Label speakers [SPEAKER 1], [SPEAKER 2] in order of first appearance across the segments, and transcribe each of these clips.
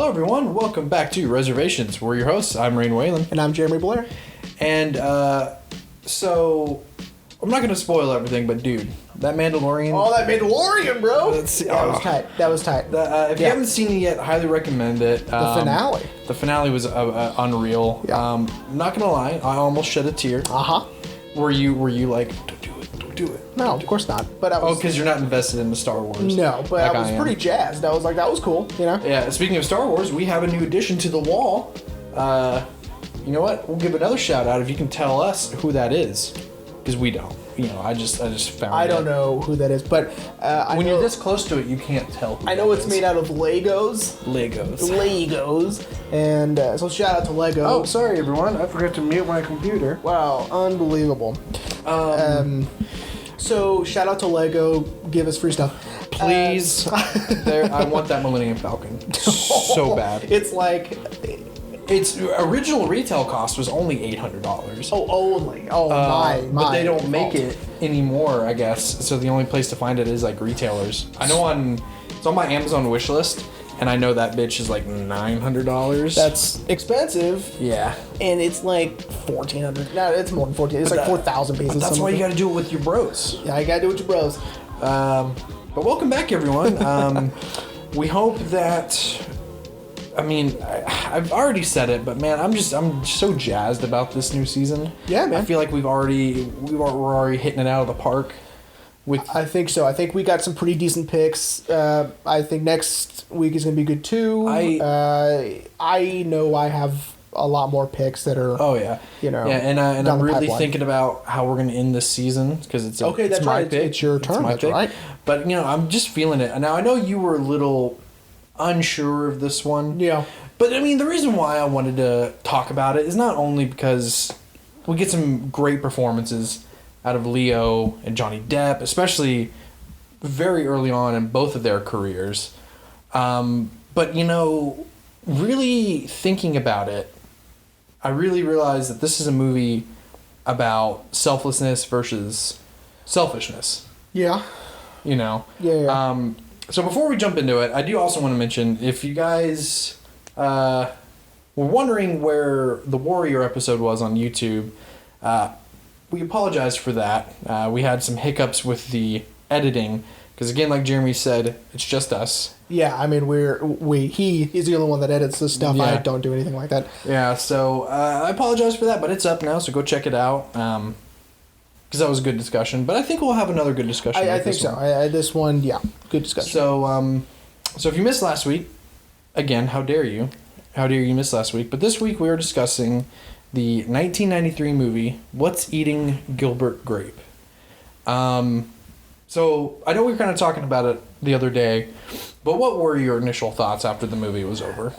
[SPEAKER 1] Hello, everyone. Welcome back to Reservations. We're your hosts. I'm Rain Whalen.
[SPEAKER 2] And I'm Jeremy Blair.
[SPEAKER 1] And, so, I'm not going to spoil everything, but dude, that Mandalorian...
[SPEAKER 2] Oh, that Mandalorian, bro!
[SPEAKER 1] That
[SPEAKER 2] was tight. That was tight.
[SPEAKER 1] If you haven't seen it yet, highly recommend it.
[SPEAKER 2] The finale.
[SPEAKER 1] The finale was unreal.
[SPEAKER 2] Yeah.
[SPEAKER 1] Not going to lie, I almost shed a tear.
[SPEAKER 2] Uh-huh.
[SPEAKER 1] Were you like, don't do it?
[SPEAKER 2] No, of course not. But I was...
[SPEAKER 1] Oh, because you're not invested in the Star Wars.
[SPEAKER 2] No, but
[SPEAKER 1] like
[SPEAKER 2] I was pretty jazzed. I was like, that was cool, you know?
[SPEAKER 1] Yeah, speaking of Star Wars, we have a new addition to the wall. You know what? We'll give another shout out if you can tell us who that is. Because we don't. You know, I just found
[SPEAKER 2] I don't know who that is, but
[SPEAKER 1] when you're this close to it, you can't tell who
[SPEAKER 2] I know
[SPEAKER 1] that
[SPEAKER 2] it's
[SPEAKER 1] is.
[SPEAKER 2] made out of Legos.
[SPEAKER 1] Legos.
[SPEAKER 2] And so shout out to Lego.
[SPEAKER 1] Oh, sorry everyone. I forgot to mute my computer.
[SPEAKER 2] Wow, unbelievable. So shout out to Lego. Give us free stuff.
[SPEAKER 1] Please. I want that Millennium Falcon so bad.
[SPEAKER 2] It's like...
[SPEAKER 1] Its original retail cost was only $800.
[SPEAKER 2] Oh, only. Oh, my.
[SPEAKER 1] But they don't make it anymore, I guess. So the only place to find it is like retailers. I know it's on my Amazon wish list, and I know that bitch is like $900.
[SPEAKER 2] That's expensive.
[SPEAKER 1] Yeah.
[SPEAKER 2] And it's like $1,400. No, it's more than 14. It's like 4,000 pieces.
[SPEAKER 1] But that's why you got to do it with your bros.
[SPEAKER 2] Yeah, you got to do it with your bros.
[SPEAKER 1] But welcome back, everyone. We hope that... I mean, I've already said it, but man, I'm so jazzed about this new season.
[SPEAKER 2] Yeah, man.
[SPEAKER 1] I feel like we're already hitting it out of the park.
[SPEAKER 2] I think so. I think we got some pretty decent picks. I think next week is gonna be good too. I know I have a lot more picks that are.
[SPEAKER 1] Oh yeah.
[SPEAKER 2] You know.
[SPEAKER 1] Yeah, and I'm really
[SPEAKER 2] pipeline.
[SPEAKER 1] thinking about how we're gonna end this season because it's
[SPEAKER 2] okay. That's
[SPEAKER 1] my
[SPEAKER 2] right.
[SPEAKER 1] pick.
[SPEAKER 2] It's your turn. That's right.
[SPEAKER 1] But you know, I'm just feeling it. Now I know you were a little unsure of this one.
[SPEAKER 2] Yeah.
[SPEAKER 1] But I mean, the reason why I wanted to talk about it is not only because we get some great performances out of Leo and Johnny Depp, especially very early on in both of their careers. But, you know, really thinking about it, I really realized that this is a movie about selflessness versus selfishness.
[SPEAKER 2] Yeah.
[SPEAKER 1] You know?
[SPEAKER 2] Yeah.
[SPEAKER 1] So before we jump into it, I do also want to mention, if you guys were wondering where the Warrior episode was on YouTube, we apologize for that. We had some hiccups with the editing, because again, like Jeremy said, it's just us.
[SPEAKER 2] Yeah, I mean, he is the only one that edits this stuff.
[SPEAKER 1] Yeah.
[SPEAKER 2] I don't do anything like that.
[SPEAKER 1] Yeah, so I apologize for that, but it's up now, so go check it out. Because that was a good discussion, but I think we'll have another good discussion.
[SPEAKER 2] I think so. This one, yeah, good discussion.
[SPEAKER 1] So if you missed last week, again, how dare you? How dare you miss last week? But this week we are discussing the 1993 movie, What's Eating Gilbert Grape? So I know we were kind of talking about it the other day, but what were your initial thoughts after the movie was over?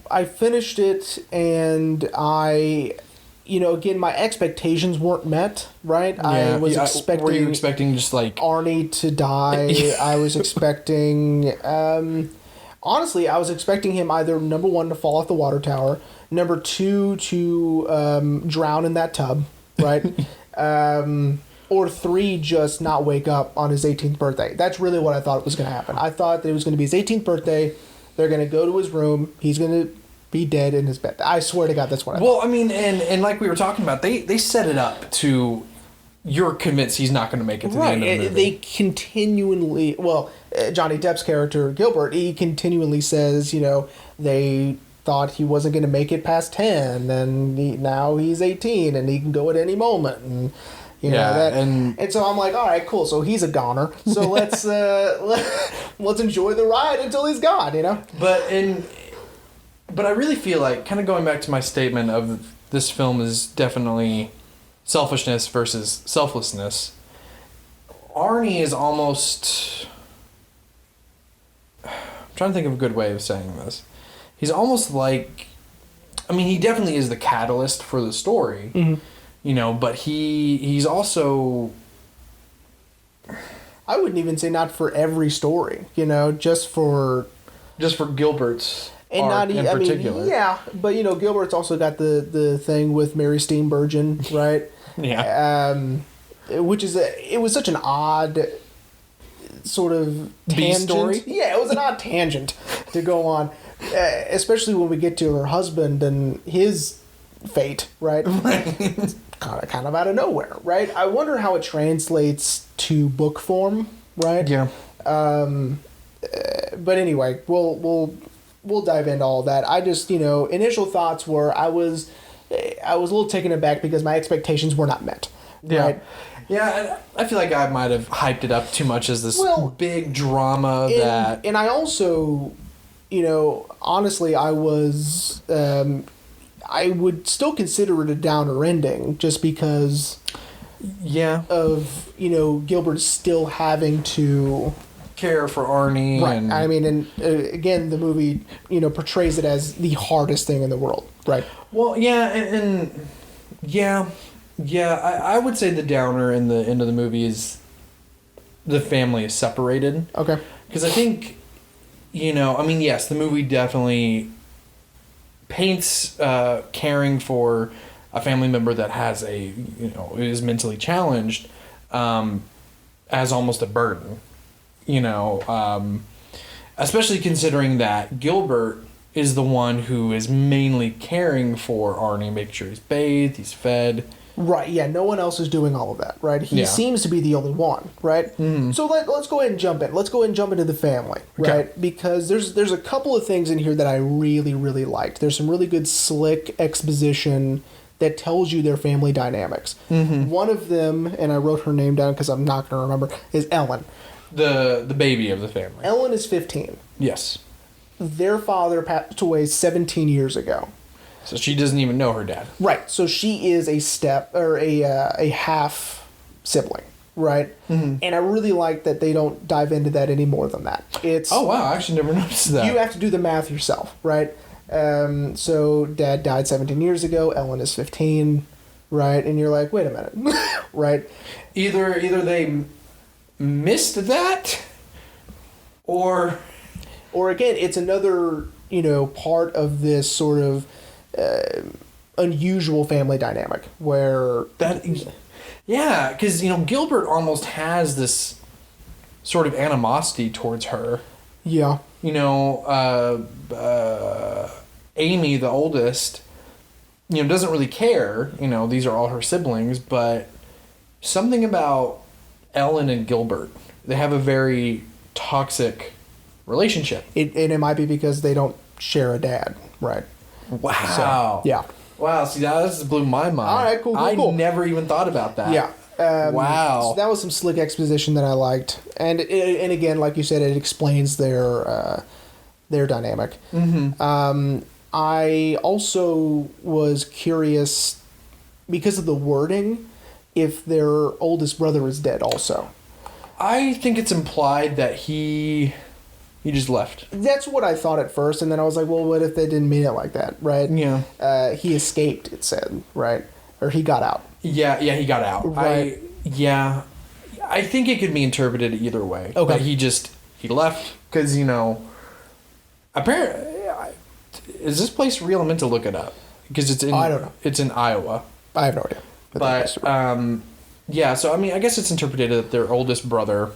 [SPEAKER 2] I finished it, and again, my expectations weren't met, right?
[SPEAKER 1] Yeah,
[SPEAKER 2] I was expecting...
[SPEAKER 1] Were you expecting just like...
[SPEAKER 2] Arnie to die. I was expecting... honestly, I was expecting him either, number one, to fall off the water tower, number two, to drown in that tub, right? Or three, just not wake up on his 18th birthday. That's really what I thought was going to happen. I thought that it was going to be his 18th birthday. They're going to go to his room. He's going to be dead in his bed. I swear to God, that's what I thought.
[SPEAKER 1] Well, I mean, and like we were talking about, they set it up to you're convinced he's not going to make it to the end of the movie.
[SPEAKER 2] They continually... Well, Johnny Depp's character, Gilbert, he continually says, they thought he wasn't going to make it past 10, and now he's 18, and he can go at any moment, and... And so I'm like, all right, cool. So he's a goner. So let's enjoy the ride until he's gone,
[SPEAKER 1] But I really feel like, kind of going back to my statement of this film is definitely selfishness versus selflessness. Arnie is almost... I'm trying to think of a good way of saying this. He's almost like... I mean, he definitely is the catalyst for the story. Mm-hmm. But he's also...
[SPEAKER 2] I wouldn't even say not for every story, just for
[SPEAKER 1] Gilbert's
[SPEAKER 2] and
[SPEAKER 1] arc
[SPEAKER 2] not
[SPEAKER 1] in particular.
[SPEAKER 2] Yeah, but Gilbert's also got the thing with Mary Steenburgen, right?
[SPEAKER 1] Yeah.
[SPEAKER 2] It was such an odd sort of tangent.
[SPEAKER 1] B-story?
[SPEAKER 2] Yeah, it was an odd tangent. to go on, especially when we get to her husband and his fate, right? kind of out of nowhere, right? I wonder how it translates to book form, right?
[SPEAKER 1] Yeah.
[SPEAKER 2] But anyway, we'll dive into all that. I just, initial thoughts were I was a little taken aback because my expectations were not met.
[SPEAKER 1] Yeah.
[SPEAKER 2] Right?
[SPEAKER 1] Yeah, I feel like I might have hyped it up too much as this big drama
[SPEAKER 2] And I also, honestly, I was, I would still consider it a downer ending just because of, Gilbert still having to
[SPEAKER 1] care for Arnie.
[SPEAKER 2] Right.
[SPEAKER 1] And
[SPEAKER 2] I mean, and again, the movie, portrays it as the hardest thing in the world. Right.
[SPEAKER 1] Well, yeah, and yeah, I would say the downer in the end of the movie is the family is separated.
[SPEAKER 2] Okay.
[SPEAKER 1] Because I think, yes, the movie definitely paints caring for a family member that has is mentally challenged as almost a burden. Especially considering that Gilbert is the one who is mainly caring for Arnie, making sure he's bathed, he's fed.
[SPEAKER 2] Right, yeah, no one else is doing all of that, right? He seems to be the only one, right? Mm-hmm. So let's go ahead and jump in. Let's go ahead and jump into the family, right? Okay. Because there's a couple of things in here that I really, really liked. There's some really good slick exposition that tells you their family dynamics. Mm-hmm. One of them, and I wrote her name down because I'm not going to remember, is Ellen.
[SPEAKER 1] The baby of the family.
[SPEAKER 2] Ellen is 15.
[SPEAKER 1] Yes.
[SPEAKER 2] Their father passed away 17 years ago.
[SPEAKER 1] So she doesn't even know her dad.
[SPEAKER 2] Right. So she is a half sibling, right? Mm-hmm. And I really like that they don't dive into that any more than that.
[SPEAKER 1] Oh wow, I actually never noticed that.
[SPEAKER 2] You have to do the math yourself, right? So dad died 17 years ago. Ellen is 15, right? And you're like, wait a minute, right?
[SPEAKER 1] Either they missed that, or
[SPEAKER 2] again, it's another part of this sort of unusual family dynamic where
[SPEAKER 1] because Gilbert almost has this sort of animosity towards her.
[SPEAKER 2] Yeah.
[SPEAKER 1] Amy, the oldest, doesn't really care. These are all her siblings, but something about Ellen and Gilbert, they have a very toxic relationship.
[SPEAKER 2] And it might be because they don't share a dad, right?
[SPEAKER 1] Wow.
[SPEAKER 2] So, yeah.
[SPEAKER 1] Wow. See, that just blew my mind.
[SPEAKER 2] All right, cool.
[SPEAKER 1] I never even thought about that.
[SPEAKER 2] Yeah.
[SPEAKER 1] Wow.
[SPEAKER 2] So that was some slick exposition that I liked, and again, like you said, it explains their dynamic. Mm-hmm. I also was curious because of the wording if their oldest brother is dead also.
[SPEAKER 1] I think it's implied that he just left.
[SPEAKER 2] That's what I thought at first, and then I was like, well, what if they didn't mean it like that, right?
[SPEAKER 1] Yeah.
[SPEAKER 2] He escaped, it said, right? Or he got out.
[SPEAKER 1] Yeah, he got out.
[SPEAKER 2] Right.
[SPEAKER 1] I think it could be interpreted either way.
[SPEAKER 2] Okay.
[SPEAKER 1] But he left because, apparently, is this place real? I meant to look it up. Because it's in...
[SPEAKER 2] I don't know.
[SPEAKER 1] It's in Iowa.
[SPEAKER 2] I have no idea.
[SPEAKER 1] But so I guess it's interpreted that their oldest brother,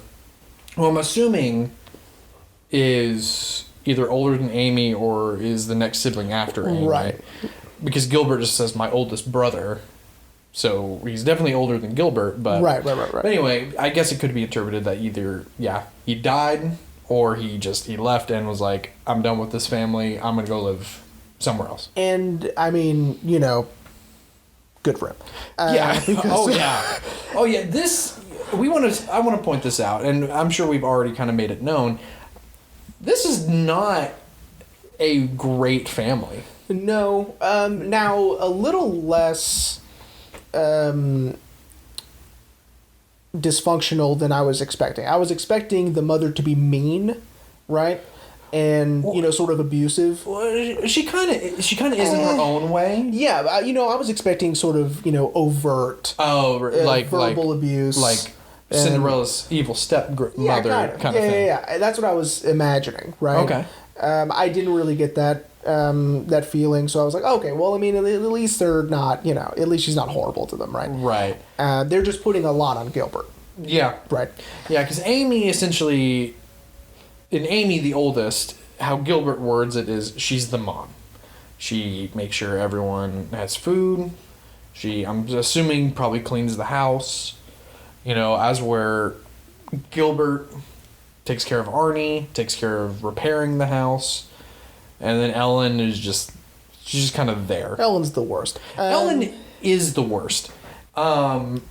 [SPEAKER 1] who I'm assuming is either older than Amy or is the next sibling after Amy.
[SPEAKER 2] Right.
[SPEAKER 1] Because Gilbert just says my oldest brother. So he's definitely older than Gilbert, but...
[SPEAKER 2] Right.
[SPEAKER 1] But anyway, I guess it could be interpreted that either, he died or he left and was like, I'm done with this family, I'm going to go live somewhere else.
[SPEAKER 2] And, I mean, good for him.
[SPEAKER 1] Oh yeah, this... I want to point this out, and I'm sure we've already kind of made it known. This is not a great family.
[SPEAKER 2] No. Now, a little less dysfunctional than I was expecting. I was expecting the mother to be mean, right? And, sort of abusive.
[SPEAKER 1] Well, she kind of is in her own way.
[SPEAKER 2] Yeah, I was expecting sort of, overt.
[SPEAKER 1] Oh, like
[SPEAKER 2] verbal abuse.
[SPEAKER 1] Like Cinderella's evil stepmother kind of thing.
[SPEAKER 2] Yeah. That's what I was imagining, right?
[SPEAKER 1] Okay.
[SPEAKER 2] I didn't really get that that feeling, so I was like, okay, well, I mean, at least they're not, at least she's not horrible to them, right?
[SPEAKER 1] Right.
[SPEAKER 2] They're just putting a lot on Gilbert.
[SPEAKER 1] Yeah.
[SPEAKER 2] Right.
[SPEAKER 1] Yeah, because Amy essentially, and Amy the oldest, how Gilbert words it is she's the mom. She makes sure everyone has food. I'm assuming, probably cleans the house. As where Gilbert takes care of Arnie, takes care of repairing the house, and then Ellen is she's just kind of there.
[SPEAKER 2] Ellen's the worst.
[SPEAKER 1] Ellen is the worst. And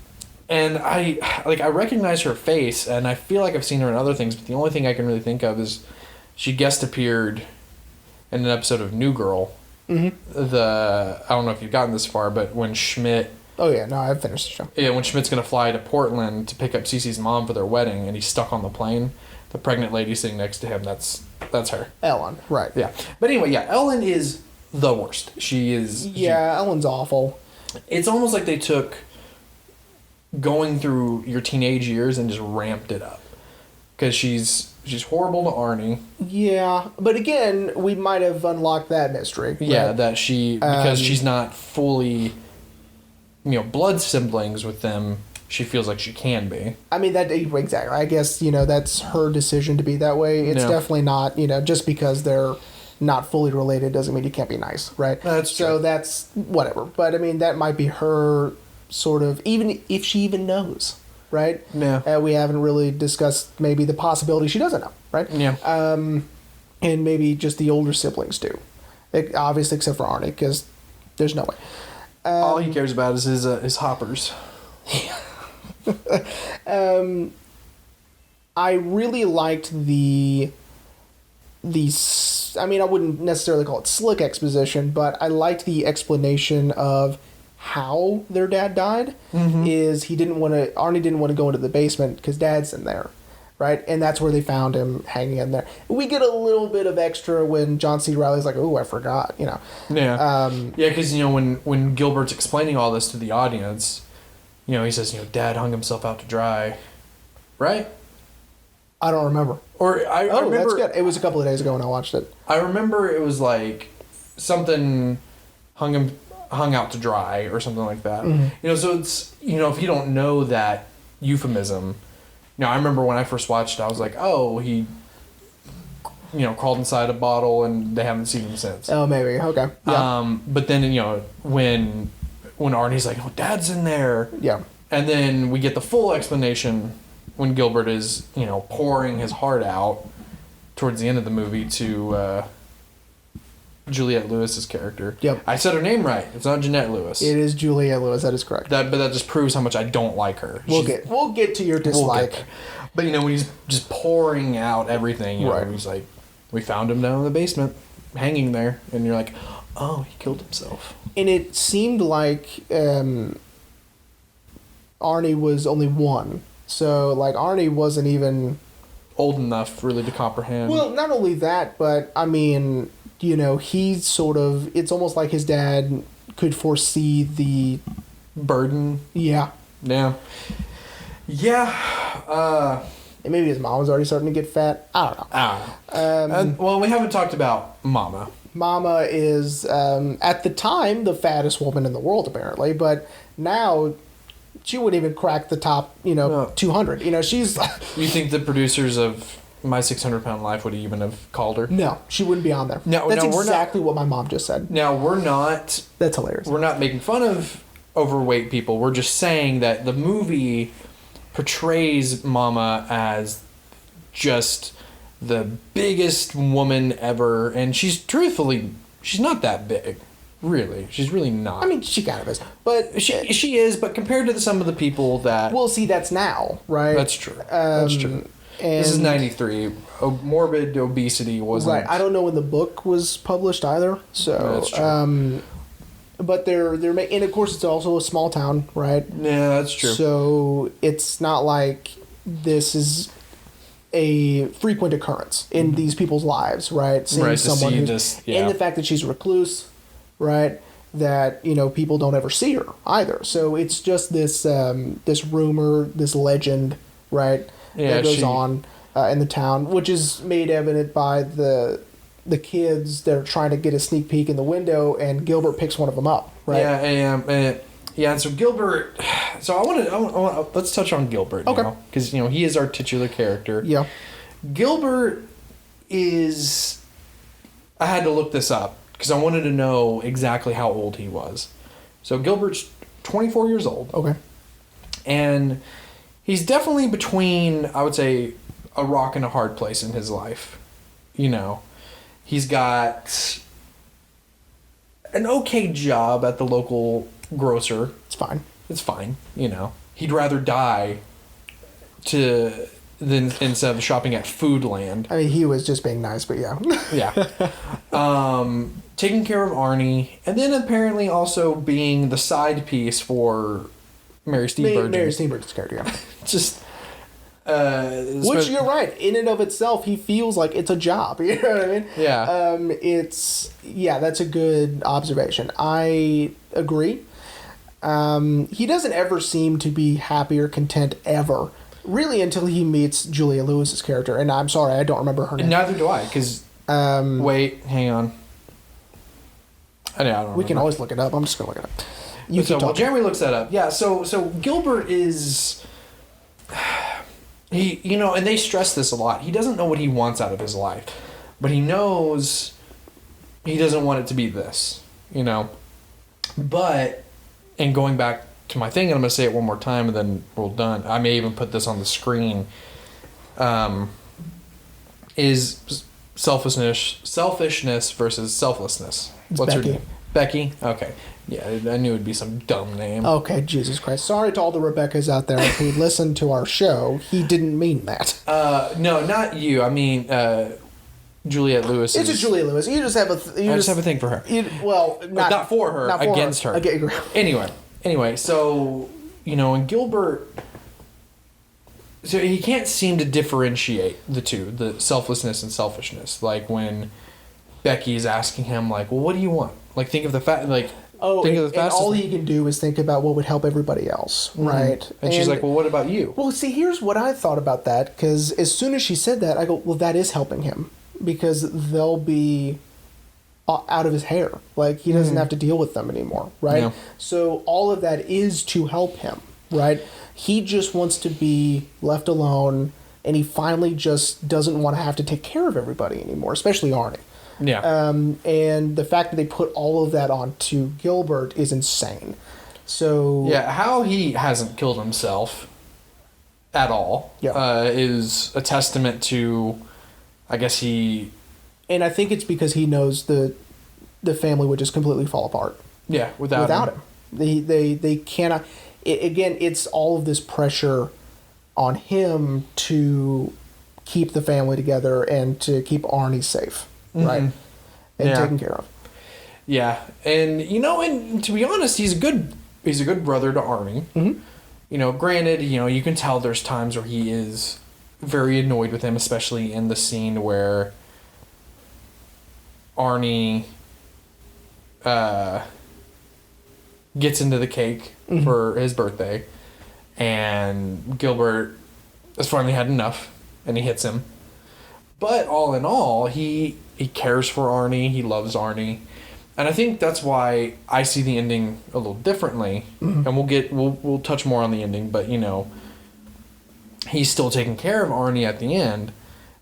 [SPEAKER 1] I recognize her face, and I feel like I've seen her in other things, but the only thing I can really think of is she guest appeared in an episode of New Girl. Mm-hmm. I don't know if you've gotten this far, but when Schmidt...
[SPEAKER 2] Oh, yeah. No, I've finished the show.
[SPEAKER 1] Yeah, when Schmidt's going to fly to Portland to pick up Cece's mom for their wedding, and he's stuck on the plane, the pregnant lady sitting next to him, that's her.
[SPEAKER 2] Ellen, right.
[SPEAKER 1] Yeah. But anyway, yeah, Ellen is the worst. She is...
[SPEAKER 2] Yeah, Ellen's awful.
[SPEAKER 1] It's almost like they took going through your teenage years and just ramped it up. Because she's horrible to Arnie.
[SPEAKER 2] Yeah, but again, we might have unlocked that mystery. Right?
[SPEAKER 1] Yeah, that because she's not fully, blood siblings with them, she feels like she can be.
[SPEAKER 2] I mean, exactly. I guess, that's her decision to be that way. It's definitely not, just because they're not fully related doesn't mean you can't be nice, right?
[SPEAKER 1] That's true.
[SPEAKER 2] So that's whatever. But, I mean, that might be her sort of, even if she even knows. Right?
[SPEAKER 1] Yeah.
[SPEAKER 2] We haven't really discussed maybe the possibility she doesn't know, right?
[SPEAKER 1] Yeah.
[SPEAKER 2] And maybe just the older siblings do. Obviously, except for Arnie, because there's no way.
[SPEAKER 1] All he cares about is his hoppers.
[SPEAKER 2] I really liked I mean, I wouldn't necessarily call it slick exposition, but I liked the explanation of how their dad died. Mm-hmm. Is Arnie didn't want to go into the basement because Dad's in there, right? And that's where they found him hanging in there. We get a little bit of extra when John C. Reilly's like, "Oh, I forgot,"
[SPEAKER 1] Yeah. Yeah, because when Gilbert's explaining all this to the audience, he says, Dad hung himself out to dry, right?
[SPEAKER 2] I don't remember.
[SPEAKER 1] Or I remember,
[SPEAKER 2] that's good. It was a couple of days ago when I watched it.
[SPEAKER 1] I remember it was like something hung out to dry or something like that. Mm-hmm. So it's, if you don't know that euphemism, I remember when I first watched it, I was like, oh, he, crawled inside a bottle and they haven't seen him since.
[SPEAKER 2] Oh, maybe. Okay. Yeah.
[SPEAKER 1] But then, when Arnie's like, oh, Dad's in there.
[SPEAKER 2] Yeah.
[SPEAKER 1] And then we get the full explanation when Gilbert is, pouring his heart out towards the end of the movie to, Juliette Lewis's character.
[SPEAKER 2] Yep.
[SPEAKER 1] I said her name right. It's not Jeanette Lewis.
[SPEAKER 2] It is Juliette Lewis. That is correct.
[SPEAKER 1] But that just proves how much I don't like her.
[SPEAKER 2] We'll get to your dislike.
[SPEAKER 1] But when he's just pouring out everything,
[SPEAKER 2] right.
[SPEAKER 1] He's like, we found him down in the basement, hanging there, and you're like, oh, he killed himself.
[SPEAKER 2] And it seemed like Arnie was only one, so Arnie wasn't even
[SPEAKER 1] old enough really to comprehend.
[SPEAKER 2] Well, not only that, but I mean, he's sort of, it's almost like his dad could foresee the
[SPEAKER 1] burden.
[SPEAKER 2] Yeah.
[SPEAKER 1] Yeah. Yeah.
[SPEAKER 2] And maybe his mom was already starting to get fat. I don't know.
[SPEAKER 1] Well, we haven't talked about Mama.
[SPEAKER 2] Mama is, at the time, the fattest woman in the world, apparently. But now, she wouldn't even crack the top, 200. She's...
[SPEAKER 1] You think the producers of My 600-Pound Life would even have called her?
[SPEAKER 2] No, she wouldn't be on there. That's exactly what my mom just said.
[SPEAKER 1] Now, we're not...
[SPEAKER 2] That's hilarious.
[SPEAKER 1] We're not making fun of overweight people. We're just saying that the movie portrays Mama as just the biggest woman ever, and she's not that big, really. She's really not.
[SPEAKER 2] I mean, she kind of is, but
[SPEAKER 1] she is. But compared to some of the people that,
[SPEAKER 2] well, see, that's now, right?
[SPEAKER 1] That's true. That's true. And this is 93. Morbid obesity wasn't
[SPEAKER 2] right. I don't know when the book was published either. So
[SPEAKER 1] that's true.
[SPEAKER 2] But they're and of course it's also a small town, right?
[SPEAKER 1] Yeah, that's true.
[SPEAKER 2] So it's not like this is a frequent occurrence in these people's lives, right? Seeing someone and the fact that she's a recluse, right? That people don't ever see her either. So it's just this this rumor, this legend, right?
[SPEAKER 1] Yeah,
[SPEAKER 2] that goes on in the town, which is made evident by the kids that are trying to get a sneak peek in the window, and Gilbert picks one of them up, right?
[SPEAKER 1] Yeah, and so Gilbert. So I want to let's touch on Gilbert now, because he is our titular character.
[SPEAKER 2] Yeah,
[SPEAKER 1] Gilbert is I had to look this up because I wanted to know exactly how old he was. So Gilbert's 24 years old.
[SPEAKER 2] Okay.
[SPEAKER 1] And he's definitely between, I would say, a rock and a hard place in his life. You know, he's got an okay job at the local grocer.
[SPEAKER 2] It's fine.
[SPEAKER 1] It's fine, you know. He'd rather die than instead of shopping at Foodland.
[SPEAKER 2] I mean, he was just being nice, but yeah.
[SPEAKER 1] Yeah. Taking care of Arnie, and then apparently also being the side piece for Mary Steenburgen.
[SPEAKER 2] Mary Steenburgen's character, yeah.
[SPEAKER 1] Just...
[SPEAKER 2] which, you're right, in and of itself, he feels like it's a job. You know what I mean?
[SPEAKER 1] Yeah.
[SPEAKER 2] That's a good observation. I agree. He doesn't ever seem to be happy or content ever, really, until he meets Julia Lewis's character. And I'm sorry, I don't remember her name.
[SPEAKER 1] Neither do I, because... wait, hang on. I don't remember.
[SPEAKER 2] We can always look it up. I'm just going to look it up.
[SPEAKER 1] Well, Jeremy looks that up. Yeah, so Gilbert is... He, you know, and they stress this a lot. He doesn't know what he wants out of his life, but he knows he doesn't want it to be this, you know. But, and going back to my thing, and I'm going to say it one more time and then we're done. I may even put this on the screen. Is selfishness versus selflessness.
[SPEAKER 2] What's Becky.
[SPEAKER 1] Her name? Becky? Okay. Yeah, I knew it'd be some dumb name.
[SPEAKER 2] Okay, Jesus Christ. Sorry to all the Rebeccas out there who listen to our show. He didn't mean that.
[SPEAKER 1] No, not you. I mean, Juliette Lewis.
[SPEAKER 2] It's just Juliette Lewis. You just have a...
[SPEAKER 1] I just have a thing for her.
[SPEAKER 2] Not
[SPEAKER 1] for her,
[SPEAKER 2] not for
[SPEAKER 1] against her. Anyway, so, you know, and Gilbert... So he can't seem to differentiate the two, the selflessness and selfishness. Like when Becky's asking him, like, well, what do you want? Like, think of the fact, like...
[SPEAKER 2] and all he can do is think about what would help everybody else, right?
[SPEAKER 1] Mm-hmm. And she's like, well, what about you?
[SPEAKER 2] Well, see, here's what I thought about that, because as soon as she said that, I go, well, that is helping him, because they'll be out of his hair. Like, he doesn't have to deal with them anymore, right? Yeah. So all of that is to help him, right? He just wants to be left alone, and he finally just doesn't want to have to take care of everybody anymore, especially Arnie.
[SPEAKER 1] Yeah.
[SPEAKER 2] And the fact that they put all of that onto Gilbert is insane. So
[SPEAKER 1] yeah, how he hasn't killed himself at all is a testament to, I guess he...
[SPEAKER 2] And I think it's because he knows the family would just completely fall apart.
[SPEAKER 1] Yeah, without him.
[SPEAKER 2] They cannot... Again, it's all of this pressure on him to keep the family together and to keep Arnie safe. Right, and taken care of.
[SPEAKER 1] Yeah, and you know, and to be honest, he's a good brother to Arnie.
[SPEAKER 2] Mm-hmm.
[SPEAKER 1] You know, granted, you know, you can tell there's times where he is very annoyed with him, especially in the scene where Arnie gets into the cake for his birthday, and Gilbert has finally had enough, and he hits him. But all in all, he cares for Arnie. He loves Arnie, and I think that's why I see the ending a little differently. Mm-hmm. And we'll touch more on the ending. But you know, he's still taking care of Arnie at the end.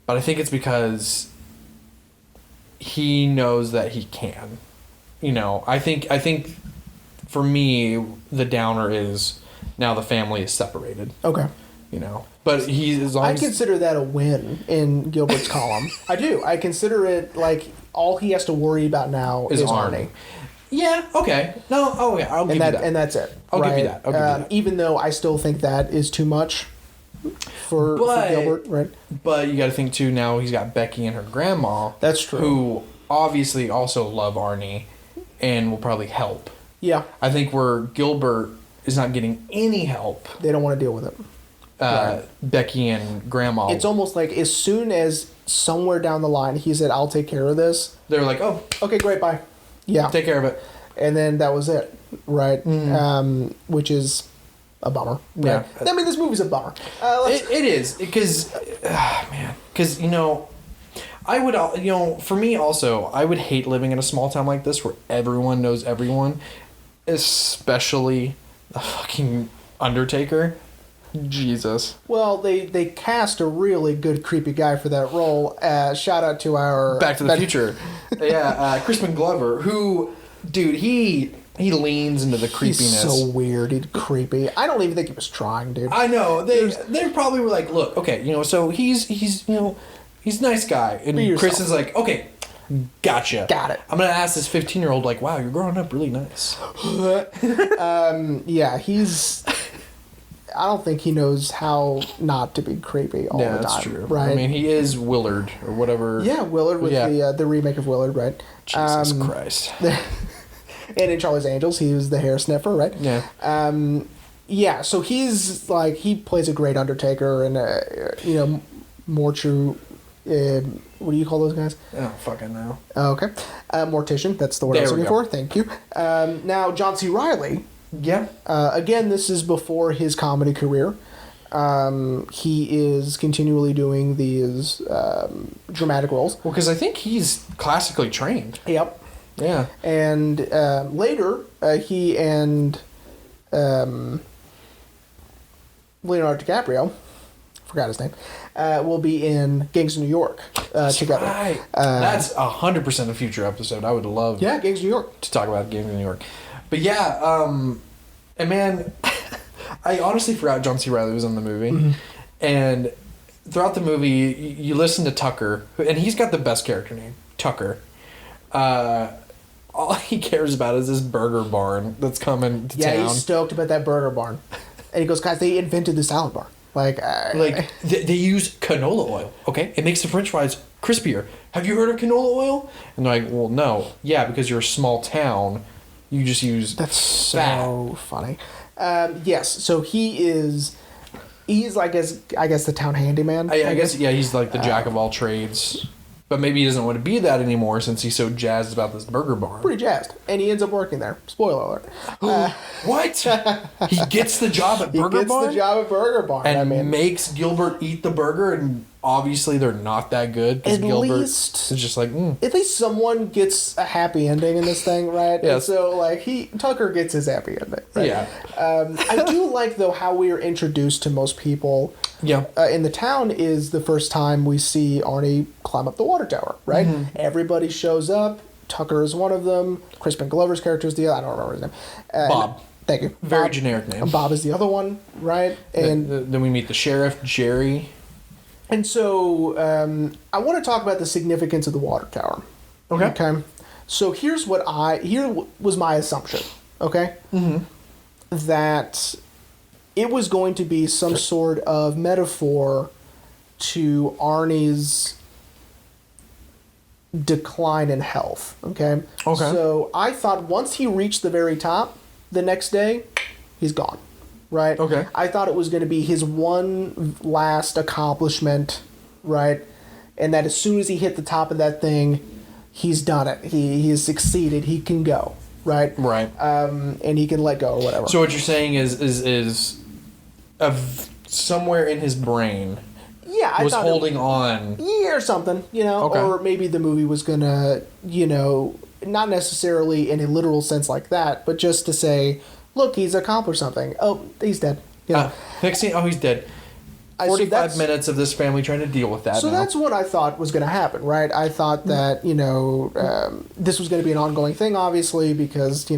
[SPEAKER 1] But I think it's because he knows that he can. You know, I think for me, the downer is now the family is separated.
[SPEAKER 2] Okay.
[SPEAKER 1] You know, but I
[SPEAKER 2] consider that a win in Gilbert's column. I do. I consider it like all he has to worry about now is Arnie.
[SPEAKER 1] Yeah. Okay. No. Oh yeah. I'll give you that.
[SPEAKER 2] And that's it.
[SPEAKER 1] I'll give you that.
[SPEAKER 2] Even though I still think that is too much for Gilbert, right?
[SPEAKER 1] But you got to think too. Now he's got Becky and her grandma.
[SPEAKER 2] That's true.
[SPEAKER 1] Who obviously also love Arnie, and will probably help.
[SPEAKER 2] Yeah.
[SPEAKER 1] I think where Gilbert is not getting any help.
[SPEAKER 2] They don't want to deal with it. Right.
[SPEAKER 1] Becky and Grandma.
[SPEAKER 2] It's almost like as soon as somewhere down the line he said, I'll take care of this.
[SPEAKER 1] They're like, oh.
[SPEAKER 2] Okay, great, bye. Yeah.
[SPEAKER 1] Take care of it.
[SPEAKER 2] And then that was it. Right? Mm. Which is a bummer. Right? Yeah. I mean, this movie's a bummer.
[SPEAKER 1] It is. Because, man. Because, you know, I would, you know, for me also, I would hate living in a small town like this where everyone knows everyone. Especially the fucking Undertaker. Jesus.
[SPEAKER 2] Well, they cast a really good creepy guy for that role. Shout out to our
[SPEAKER 1] Back to the Future. Yeah, Crispin Glover, who, dude, he leans into the creepiness.
[SPEAKER 2] He's so weird. He's creepy. I don't even think he was trying, dude.
[SPEAKER 1] I know. They probably were like, look, okay, so he's a nice guy. And Kristen's like, okay, gotcha.
[SPEAKER 2] Got it.
[SPEAKER 1] I'm going to ask this 15-year-old, like, wow, you're growing up really nice.
[SPEAKER 2] Yeah, I don't think he knows how not to be creepy all the time.
[SPEAKER 1] That's true.
[SPEAKER 2] Right?
[SPEAKER 1] I mean, he is Willard or whatever.
[SPEAKER 2] Yeah, Willard with the remake of Willard, right?
[SPEAKER 1] Jesus Christ.
[SPEAKER 2] And in Charlie's Angels, he was the hair sniffer, right?
[SPEAKER 1] Yeah.
[SPEAKER 2] Yeah, so he's like, he plays a great Undertaker and, more true, what do you call those guys?
[SPEAKER 1] I don't fucking know.
[SPEAKER 2] Okay. Mortician, that's the word I was looking for. Thank you. Now, John C. Reilly.
[SPEAKER 1] Yeah.
[SPEAKER 2] Again, this is before his comedy career. He is continually doing these dramatic roles.
[SPEAKER 1] Well, because I think he's classically trained.
[SPEAKER 2] Yep.
[SPEAKER 1] Yeah.
[SPEAKER 2] And later, he and Leonardo DiCaprio, forgot his name, will be in Gangs of New York together.
[SPEAKER 1] Right. That's 100% a future episode. I would love
[SPEAKER 2] Gangs of New York.
[SPEAKER 1] to talk about Gangs of New York. But yeah, and man, I honestly forgot John C. Reilly was in the movie.
[SPEAKER 2] Mm-hmm.
[SPEAKER 1] And throughout the movie, you listen to Tucker, and he's got the best character name, Tucker. All he cares about is this burger barn that's coming to town.
[SPEAKER 2] Yeah, he's stoked about that burger barn. And he goes, guys, they invented the salad bar.
[SPEAKER 1] They use canola oil, okay? It makes the french fries crispier. Have you heard of canola oil? And they're like, well, no. Yeah, because you're a small town. You just use
[SPEAKER 2] That's so funny. Yes, so he's like, I guess the town handyman.
[SPEAKER 1] I guess, yeah, he's like the jack of all trades. But maybe he doesn't want to be that anymore since he's so jazzed about this burger barn.
[SPEAKER 2] Pretty jazzed. And he ends up working there. Spoiler alert.
[SPEAKER 1] What? He gets the job at Burger Barn?
[SPEAKER 2] He gets the job at Burger Barn.
[SPEAKER 1] And makes Gilbert eat the burger, and obviously they're not that good. Because Gilbert is just like,
[SPEAKER 2] At least someone gets a happy ending in this thing, right?
[SPEAKER 1] Yes.
[SPEAKER 2] And so, like, Tucker gets his happy ending. Right?
[SPEAKER 1] Yeah.
[SPEAKER 2] I do like, though, how we are introduced to most people.
[SPEAKER 1] Yeah.
[SPEAKER 2] In the town is the first time we see Arnie climb up the water tower, right?
[SPEAKER 1] Mm-hmm.
[SPEAKER 2] Everybody shows up. Tucker is one of them. Crispin Glover's character is the other. I don't remember his name.
[SPEAKER 1] Bob.
[SPEAKER 2] Thank you.
[SPEAKER 1] Very
[SPEAKER 2] Bob,
[SPEAKER 1] generic name.
[SPEAKER 2] Bob is the other one, right? And
[SPEAKER 1] then we meet the sheriff, Jerry.
[SPEAKER 2] And so I want to talk about the significance of the water tower. Okay. So here was my assumption. Okay. Mm-hmm. That it was going to be some sort of metaphor to Arnie's decline in health. Okay. So I thought once he reached the very top, the next day, he's gone. Right?
[SPEAKER 1] Okay.
[SPEAKER 2] I thought it was going to be his one last accomplishment, right? And that as soon as he hit the top of that thing, he's done it. He has succeeded. He can go, right?
[SPEAKER 1] Right.
[SPEAKER 2] And he can let go or whatever.
[SPEAKER 1] So what you're saying is of somewhere in his brain
[SPEAKER 2] I
[SPEAKER 1] was
[SPEAKER 2] thought
[SPEAKER 1] holding on.
[SPEAKER 2] Yeah, or something,
[SPEAKER 1] Okay.
[SPEAKER 2] Or maybe the movie was going to, not necessarily in a literal sense like that, but just to say, look, he's accomplished something. Oh, he's dead.
[SPEAKER 1] Next scene, he's dead. 45 minutes of this family trying to deal with that.
[SPEAKER 2] So that's what I thought was going to happen, right? I thought that, this was going to be an ongoing thing, obviously, because,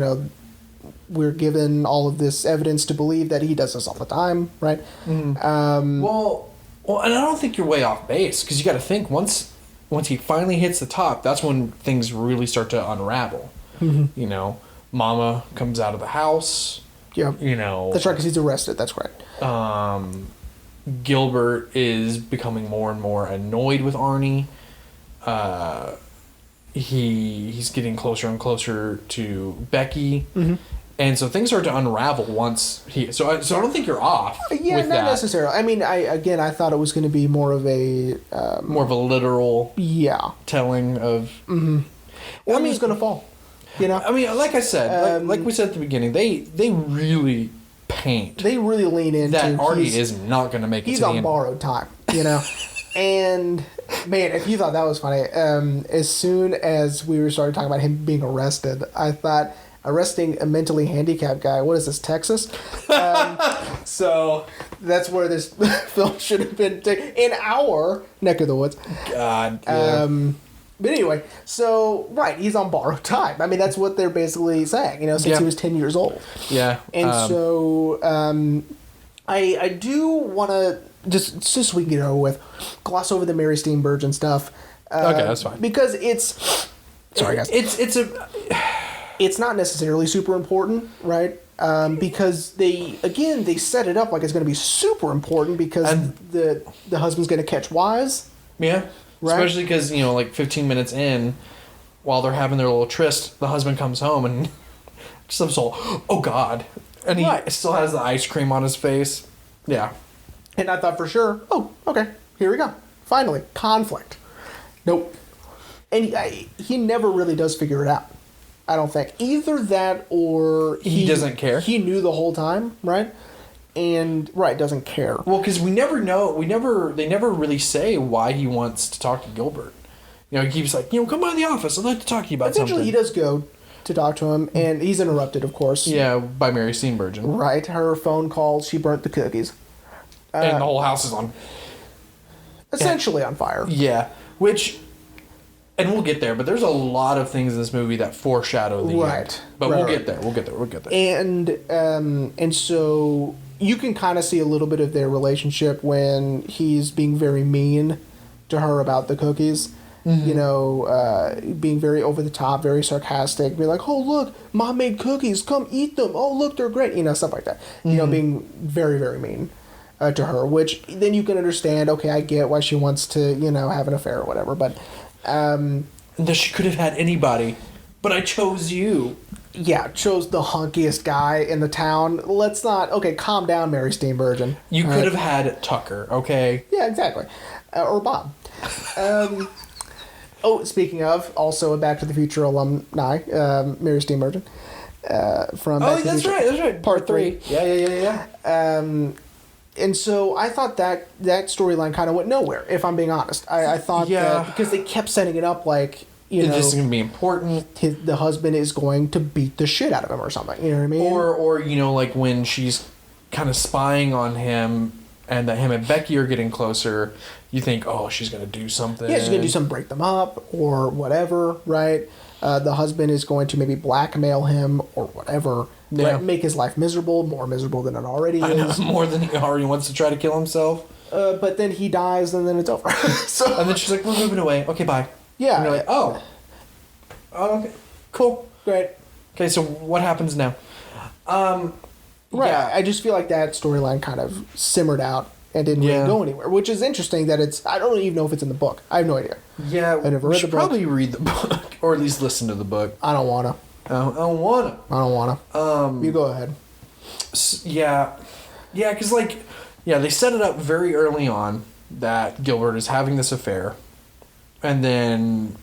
[SPEAKER 2] we're given all of this evidence to believe that he does this all the time, right?
[SPEAKER 1] Mm-hmm. Well, and I don't think you're way off base, because you got to think, once he finally hits the top, that's when things really start to unravel. Mm-hmm. Mama comes out of the house.
[SPEAKER 2] Yeah. That's right, because he's arrested. That's right.
[SPEAKER 1] Gilbert is becoming more and more annoyed with Arnie. He's getting closer and closer to Becky. Mm-hmm. And so things start to unravel once he... So I don't think you're off
[SPEAKER 2] Yeah,
[SPEAKER 1] with
[SPEAKER 2] not
[SPEAKER 1] that.
[SPEAKER 2] necessarily. I mean, I thought it was going to be more of a...
[SPEAKER 1] more of a literal telling of...
[SPEAKER 2] Mm-hmm. Well, he's going to fall.
[SPEAKER 1] I mean, like I said, like we said at the beginning, they really paint.
[SPEAKER 2] They really lean into...
[SPEAKER 1] That Arnie is not going to make it to the end.
[SPEAKER 2] He's on borrowed time, And, man, if you thought that was funny, as soon as we started talking about him being arrested, I thought... Arresting a mentally handicapped guy. What is this, Texas? So that's where this film should have been in our neck of the woods.
[SPEAKER 1] God. Yeah.
[SPEAKER 2] But anyway, so right, he's on borrowed time. I mean, that's what they're basically saying. Since he was 10 years old.
[SPEAKER 1] Yeah.
[SPEAKER 2] And I do want to just so we can get it over with, gloss over the Mary Steenburgen stuff.
[SPEAKER 1] Okay, that's fine.
[SPEAKER 2] Because it's sorry guys. It's not necessarily super important, right? Because they set it up like it's going to be super important because the husband's going to catch wise.
[SPEAKER 1] Yeah.
[SPEAKER 2] Right?
[SPEAKER 1] Especially because, 15 minutes in, while they're having their little tryst, the husband comes home and just all, oh God. And he still has the ice cream on his face. Yeah.
[SPEAKER 2] And I thought for sure, oh, okay, here we go. Finally, conflict. Nope. And he never really does figure it out. I don't think. Either that or
[SPEAKER 1] he doesn't care.
[SPEAKER 2] He knew the whole time, right? And doesn't care.
[SPEAKER 1] Well, because we never know. They never really say why he wants to talk to Gilbert. He keeps like, come by the office. I'd like to talk to you about something.
[SPEAKER 2] Eventually, he does go to talk to him, and he's interrupted, of course.
[SPEAKER 1] Yeah, by Mary Steenburgen.
[SPEAKER 2] Right. Her phone calls. She burnt the cookies.
[SPEAKER 1] And the whole house is on.
[SPEAKER 2] Essentially on fire.
[SPEAKER 1] Yeah. And we'll get there, but there's a lot of things in this movie that foreshadow the end. But we'll get there. We'll get there.
[SPEAKER 2] And so you can kind of see a little bit of their relationship when he's being very mean to her about the cookies. Mm-hmm. Being very over the top, very sarcastic, be like, oh, look, Mom made cookies, come eat them. Oh, look, they're great. Stuff like that.
[SPEAKER 1] Mm-hmm.
[SPEAKER 2] Being very, very mean to her, which then you can understand, okay, I get why she wants to, have an affair or whatever, but...
[SPEAKER 1] she could have had anybody, but I chose you.
[SPEAKER 2] Yeah, chose the hunkiest guy in the town. Let's not... Okay, calm down, Mary Steenburgen.
[SPEAKER 1] You could have had Tucker, okay?
[SPEAKER 2] Yeah, exactly. Or Bob. Speaking of, also a Back to the Future alumni, Mary Steenburgen. From Back to the Future.
[SPEAKER 1] That's right.
[SPEAKER 2] Part 3.
[SPEAKER 1] Yeah.
[SPEAKER 2] And so I thought that storyline kind of went nowhere, if I'm being honest. I thought that because they kept setting it up like,
[SPEAKER 1] this is going to be important.
[SPEAKER 2] The husband is going to beat the shit out of him or something. You know what I mean?
[SPEAKER 1] Or like when she's kind of spying on him and that him and Becky are getting closer, you think, oh, she's going to do something.
[SPEAKER 2] Yeah, she's going to do something, break them up or whatever, right? The husband is going to maybe blackmail him or whatever.
[SPEAKER 1] Yeah.
[SPEAKER 2] Right? Make his life miserable, more miserable than it already is.
[SPEAKER 1] More than he already wants to try to kill himself.
[SPEAKER 2] But then he dies and then it's over.
[SPEAKER 1] And then she's like, we're moving away. Okay, bye.
[SPEAKER 2] Yeah.
[SPEAKER 1] And you're like, oh, okay, cool.
[SPEAKER 2] Great.
[SPEAKER 1] Okay, so what happens now?
[SPEAKER 2] Right. Yeah. I just feel like that storyline kind of simmered out and didn't really go anywhere, which is interesting that it's... I don't even know if it's in the book. I have no idea.
[SPEAKER 1] Yeah,
[SPEAKER 2] I never read the book.
[SPEAKER 1] Probably read the book, or at least listen to the book.
[SPEAKER 2] I don't want to.
[SPEAKER 1] I don't want
[SPEAKER 2] to. You go ahead.
[SPEAKER 1] Yeah, because they set it up very early on that Gilbert is having this affair, and then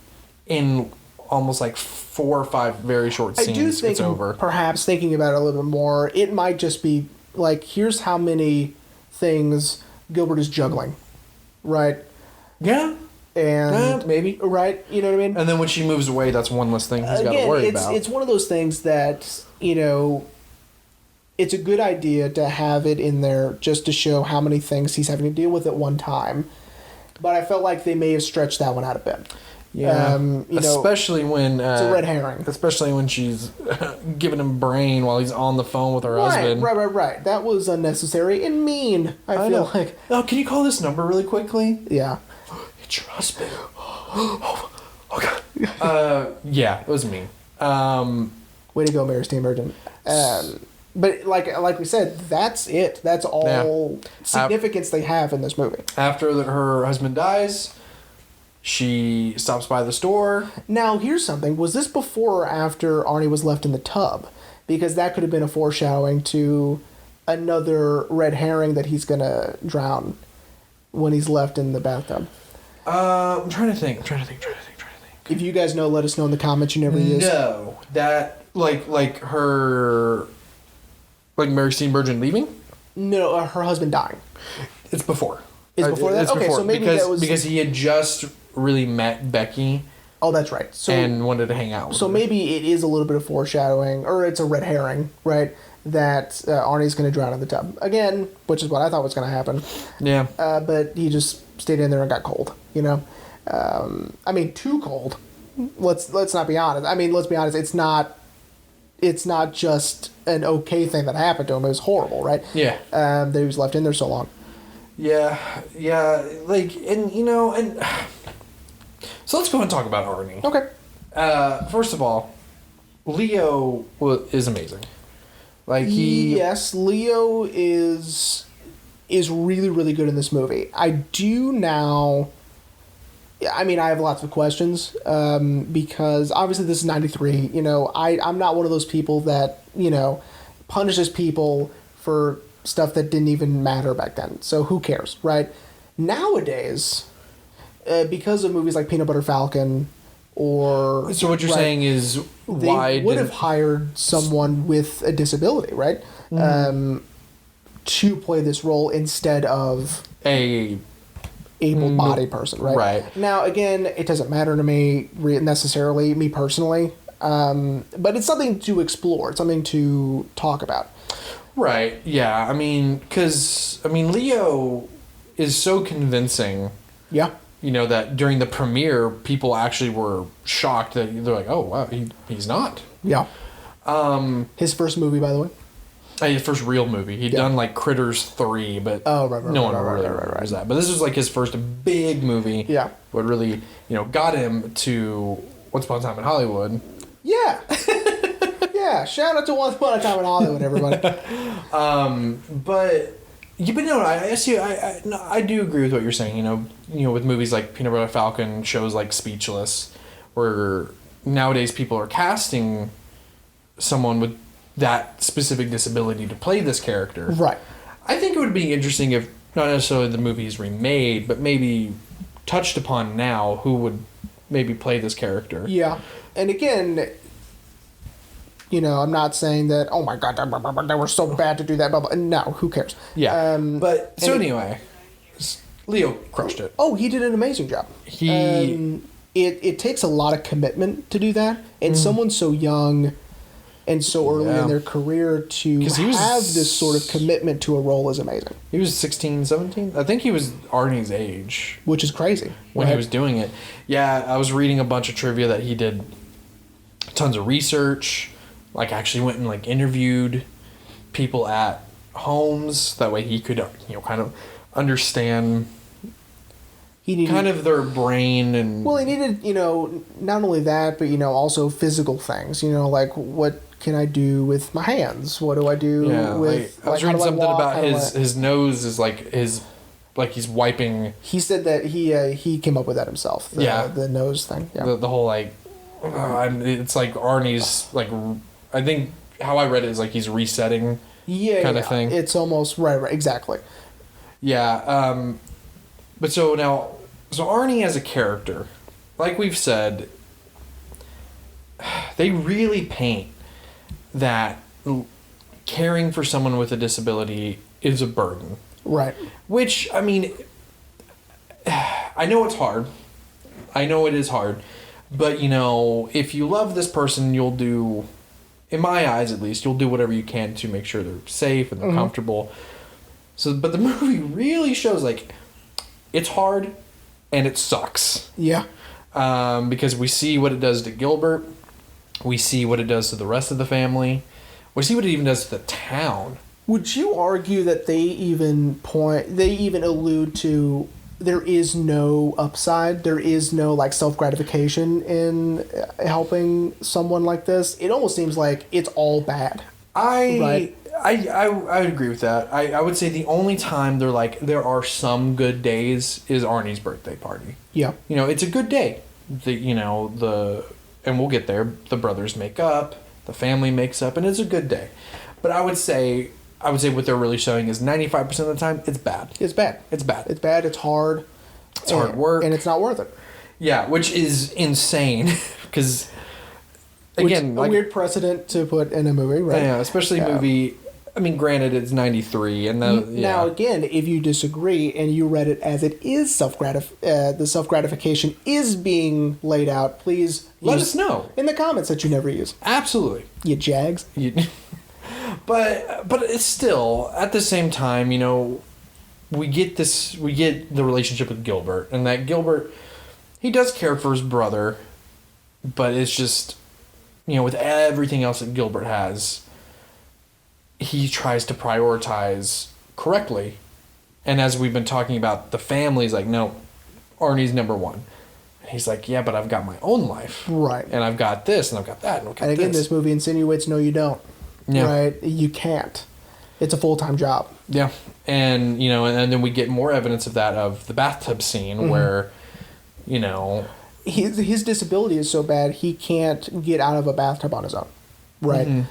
[SPEAKER 1] in almost like 4 or 5 very short scenes,
[SPEAKER 2] I do think,
[SPEAKER 1] it's over.
[SPEAKER 2] Perhaps thinking about it a little bit more, it might just be like, here's how many things Gilbert is juggling, right?
[SPEAKER 1] Yeah.
[SPEAKER 2] And
[SPEAKER 1] maybe.
[SPEAKER 2] Right? You know what I mean?
[SPEAKER 1] And then when she moves away, that's one less thing he's got to worry about.
[SPEAKER 2] It's one of those things that, it's a good idea to have it in there just to show how many things he's having to deal with at one time. But I felt like they may have stretched that one out a bit.
[SPEAKER 1] Yeah. Especially when...
[SPEAKER 2] it's a red herring.
[SPEAKER 1] Especially when she's giving him brain while he's on the phone with her husband.
[SPEAKER 2] Right. That was unnecessary and mean, I feel like.
[SPEAKER 1] Oh, can you call this number really quickly?
[SPEAKER 2] Yeah.
[SPEAKER 1] It's your husband. Oh, God. Yeah, it was mean.
[SPEAKER 2] Way to go, Mary Steenburgen. But like we said, that's it. That's all significance they have in this movie.
[SPEAKER 1] After her husband dies, she stops by the store.
[SPEAKER 2] Now, here's something. Was this before or after Arnie was left in the tub? Because that could have been a foreshadowing to another red herring that he's going to drown when he's left in the bathtub.
[SPEAKER 1] I'm trying to think.
[SPEAKER 2] If you guys know, let us know in the comments. You never use.
[SPEAKER 1] No, that like her, like Mary Steenburgen leaving.
[SPEAKER 2] No, her husband dying.
[SPEAKER 1] It's before.
[SPEAKER 2] It's before that.
[SPEAKER 1] It's
[SPEAKER 2] okay,
[SPEAKER 1] before,
[SPEAKER 2] so maybe
[SPEAKER 1] because,
[SPEAKER 2] that was
[SPEAKER 1] because he had just really met Becky
[SPEAKER 2] Oh, that's right. So
[SPEAKER 1] and wanted to hang out with
[SPEAKER 2] So
[SPEAKER 1] her.
[SPEAKER 2] maybe it is a little bit of foreshadowing, or it's a red herring, right? That Arnie's going to drown in the tub again, which is what I thought was going to happen.
[SPEAKER 1] Yeah.
[SPEAKER 2] But he just stayed in there and got cold. You know, I mean, too cold. Let's not be honest. I mean, let's be honest. It's not just an okay thing that happened to him. It was horrible, right?
[SPEAKER 1] Yeah.
[SPEAKER 2] That he was left in there so long.
[SPEAKER 1] Yeah. Like, and you know, and so let's go and talk about Arnie.
[SPEAKER 2] Okay.
[SPEAKER 1] First of all, Leo is amazing. Like
[SPEAKER 2] Yes, Leo is really, really good in this movie. I do now. I mean, I have lots of questions because obviously this is 93. You know, I'm not one of those people that, you know, punishes people for stuff that didn't even matter back then. So who cares, right? Nowadays, because of movies like Peanut Butter Falcon or...
[SPEAKER 1] So what you're saying is why
[SPEAKER 2] they would have hired someone with a disability, right? To play this role instead of
[SPEAKER 1] a
[SPEAKER 2] able-bodied person, right?
[SPEAKER 1] Right.
[SPEAKER 2] Now, again, it doesn't matter to me necessarily, me personally, but it's something to explore. It's something to talk about.
[SPEAKER 1] Right. Yeah. I mean, because Leo is so convincing.
[SPEAKER 2] Yeah.
[SPEAKER 1] You know that during the premiere, people actually were shocked that they're like, "Oh wow, he's not."
[SPEAKER 2] Yeah. His first movie, by the way.
[SPEAKER 1] His first real movie. He'd done like Critters 3, but no one really remembers that. But this was like his first big movie.
[SPEAKER 2] Yeah.
[SPEAKER 1] What really, got him to Once Upon a Time in Hollywood.
[SPEAKER 2] Yeah. Yeah. Shout out to Once Upon a Time in Hollywood, everybody.
[SPEAKER 1] But no, I do agree with what you're saying. With movies like Peanut Butter Falcon, shows like Speechless, where nowadays people are casting someone with that specific disability to play this character.
[SPEAKER 2] Right.
[SPEAKER 1] I think it would be interesting if not necessarily the movie is remade, but maybe touched upon now who would maybe play this character.
[SPEAKER 2] Yeah. And again, I'm not saying that, oh my God, they were so bad to do that. Blah, blah. No, who cares?
[SPEAKER 1] Yeah. Anyway, Leo crushed it.
[SPEAKER 2] Oh, he did an amazing job. It takes a lot of commitment to do that. And someone so young and so early in their career to have this sort of commitment to a role is amazing.
[SPEAKER 1] He was 16, 17? I think he was Arnie's age.
[SPEAKER 2] Which is crazy.
[SPEAKER 1] When he was doing it. Yeah, I was reading a bunch of trivia that he did tons of research. Like, actually went and, like, interviewed people at homes. That way he could, kind of understand kind of their brain and...
[SPEAKER 2] Well, he needed, not only that, but, also physical things. Like, what can I do with my hands? What do I do with...
[SPEAKER 1] I was reading something about his nose is like he's wiping...
[SPEAKER 2] He said that he came up with that himself. The nose thing. Yeah.
[SPEAKER 1] The whole, like... it's like Arnie's, like... I think how I read it is like he's resetting kind of thing.
[SPEAKER 2] It's almost... Right, exactly.
[SPEAKER 1] Yeah, but so Arnie as a character, like we've said, they really paint that caring for someone with a disability is a burden. Right. Which, I mean, I know it's hard. I know it is hard. But, if you love this person, you'll do, in my eyes at least, you'll do whatever you can to make sure they're safe and they're comfortable. So, but the movie really shows, like, it's hard and it sucks. Yeah. Because we see what it does to Gilbert. We see what it does to the rest of the family. We see what it even does to the town.
[SPEAKER 2] Would you argue that they even allude to there is no upside? There is no, like, self-gratification in helping someone like this? It almost seems like it's all bad.
[SPEAKER 1] I would agree with that. I would say the only time there are some good days is Arnie's birthday party. Yeah. It's a good day. And we'll get there. The brothers make up, the family makes up, and it's a good day. But I would say what they're really showing is 95% of the time it's bad.
[SPEAKER 2] It's bad.
[SPEAKER 1] It's bad.
[SPEAKER 2] It's bad. It's hard.
[SPEAKER 1] It's hard work.
[SPEAKER 2] And it's not worth it.
[SPEAKER 1] Yeah, which is insane because again,
[SPEAKER 2] a weird precedent to put in a movie, right?
[SPEAKER 1] Yeah, especially a movie I mean, granted, it's 93, and
[SPEAKER 2] Now, again, if you disagree and you read it as it is the self-gratification is being laid out, please
[SPEAKER 1] let us know
[SPEAKER 2] in the comments that you never use.
[SPEAKER 1] Absolutely.
[SPEAKER 2] You jags.
[SPEAKER 1] But it's still, at the same time, we get the relationship with Gilbert, and that Gilbert, he does care for his brother, but it's just, with everything else that Gilbert has, he tries to prioritize correctly. And as we've been talking about, the family's like, no, Arnie's number one. And he's like, yeah, but I've got my own life.
[SPEAKER 2] Right.
[SPEAKER 1] And I've got this, and I've got that, and I've got
[SPEAKER 2] And again,
[SPEAKER 1] this
[SPEAKER 2] movie insinuates, no, you don't.
[SPEAKER 1] Yeah.
[SPEAKER 2] Right? You can't. It's a full-time job.
[SPEAKER 1] Yeah. And, and then we get more evidence of that, of the bathtub scene where,
[SPEAKER 2] His disability is so bad, he can't get out of a bathtub on his own. Right?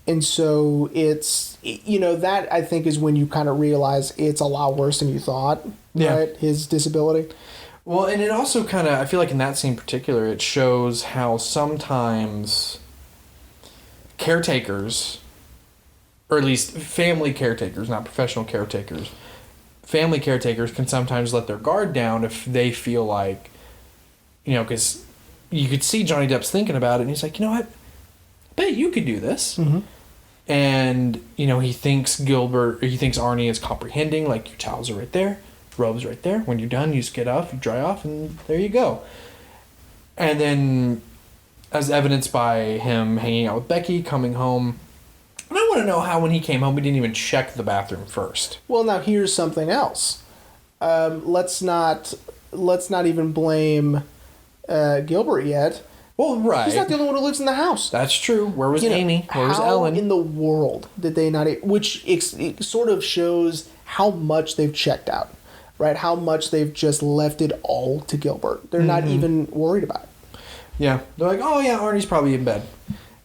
[SPEAKER 2] And so it's, that I think is when you kind of realize it's a lot worse than you thought, right? His disability.
[SPEAKER 1] Well, and it also kind of, I feel like in that scene in particular, it shows how sometimes caretakers, or at least family caretakers, not professional caretakers, family caretakers can sometimes let their guard down if they feel like, because you could see Johnny Depp's thinking about it, and he's like, you know what? I bet you could do this. Mm-hmm. And, he thinks Arnie is comprehending, like, your towels are right there, robe's right there. When you're done, you just get off, you dry off, and there you go. And then, as evidenced by him hanging out with Becky, coming home, and I want to know how when he came home, he didn't even check the bathroom first.
[SPEAKER 2] Well, now here's something else. Let's not even blame Gilbert yet.
[SPEAKER 1] Well, right.
[SPEAKER 2] He's not the only one who lives in the house.
[SPEAKER 1] That's true. Where was Amy? Where was Ellen?
[SPEAKER 2] How in the world did they not... Which it sort of shows how much they've checked out, right? How much they've just left it all to Gilbert. They're not even worried about it.
[SPEAKER 1] Yeah. They're like, oh, yeah, Arnie's probably in bed.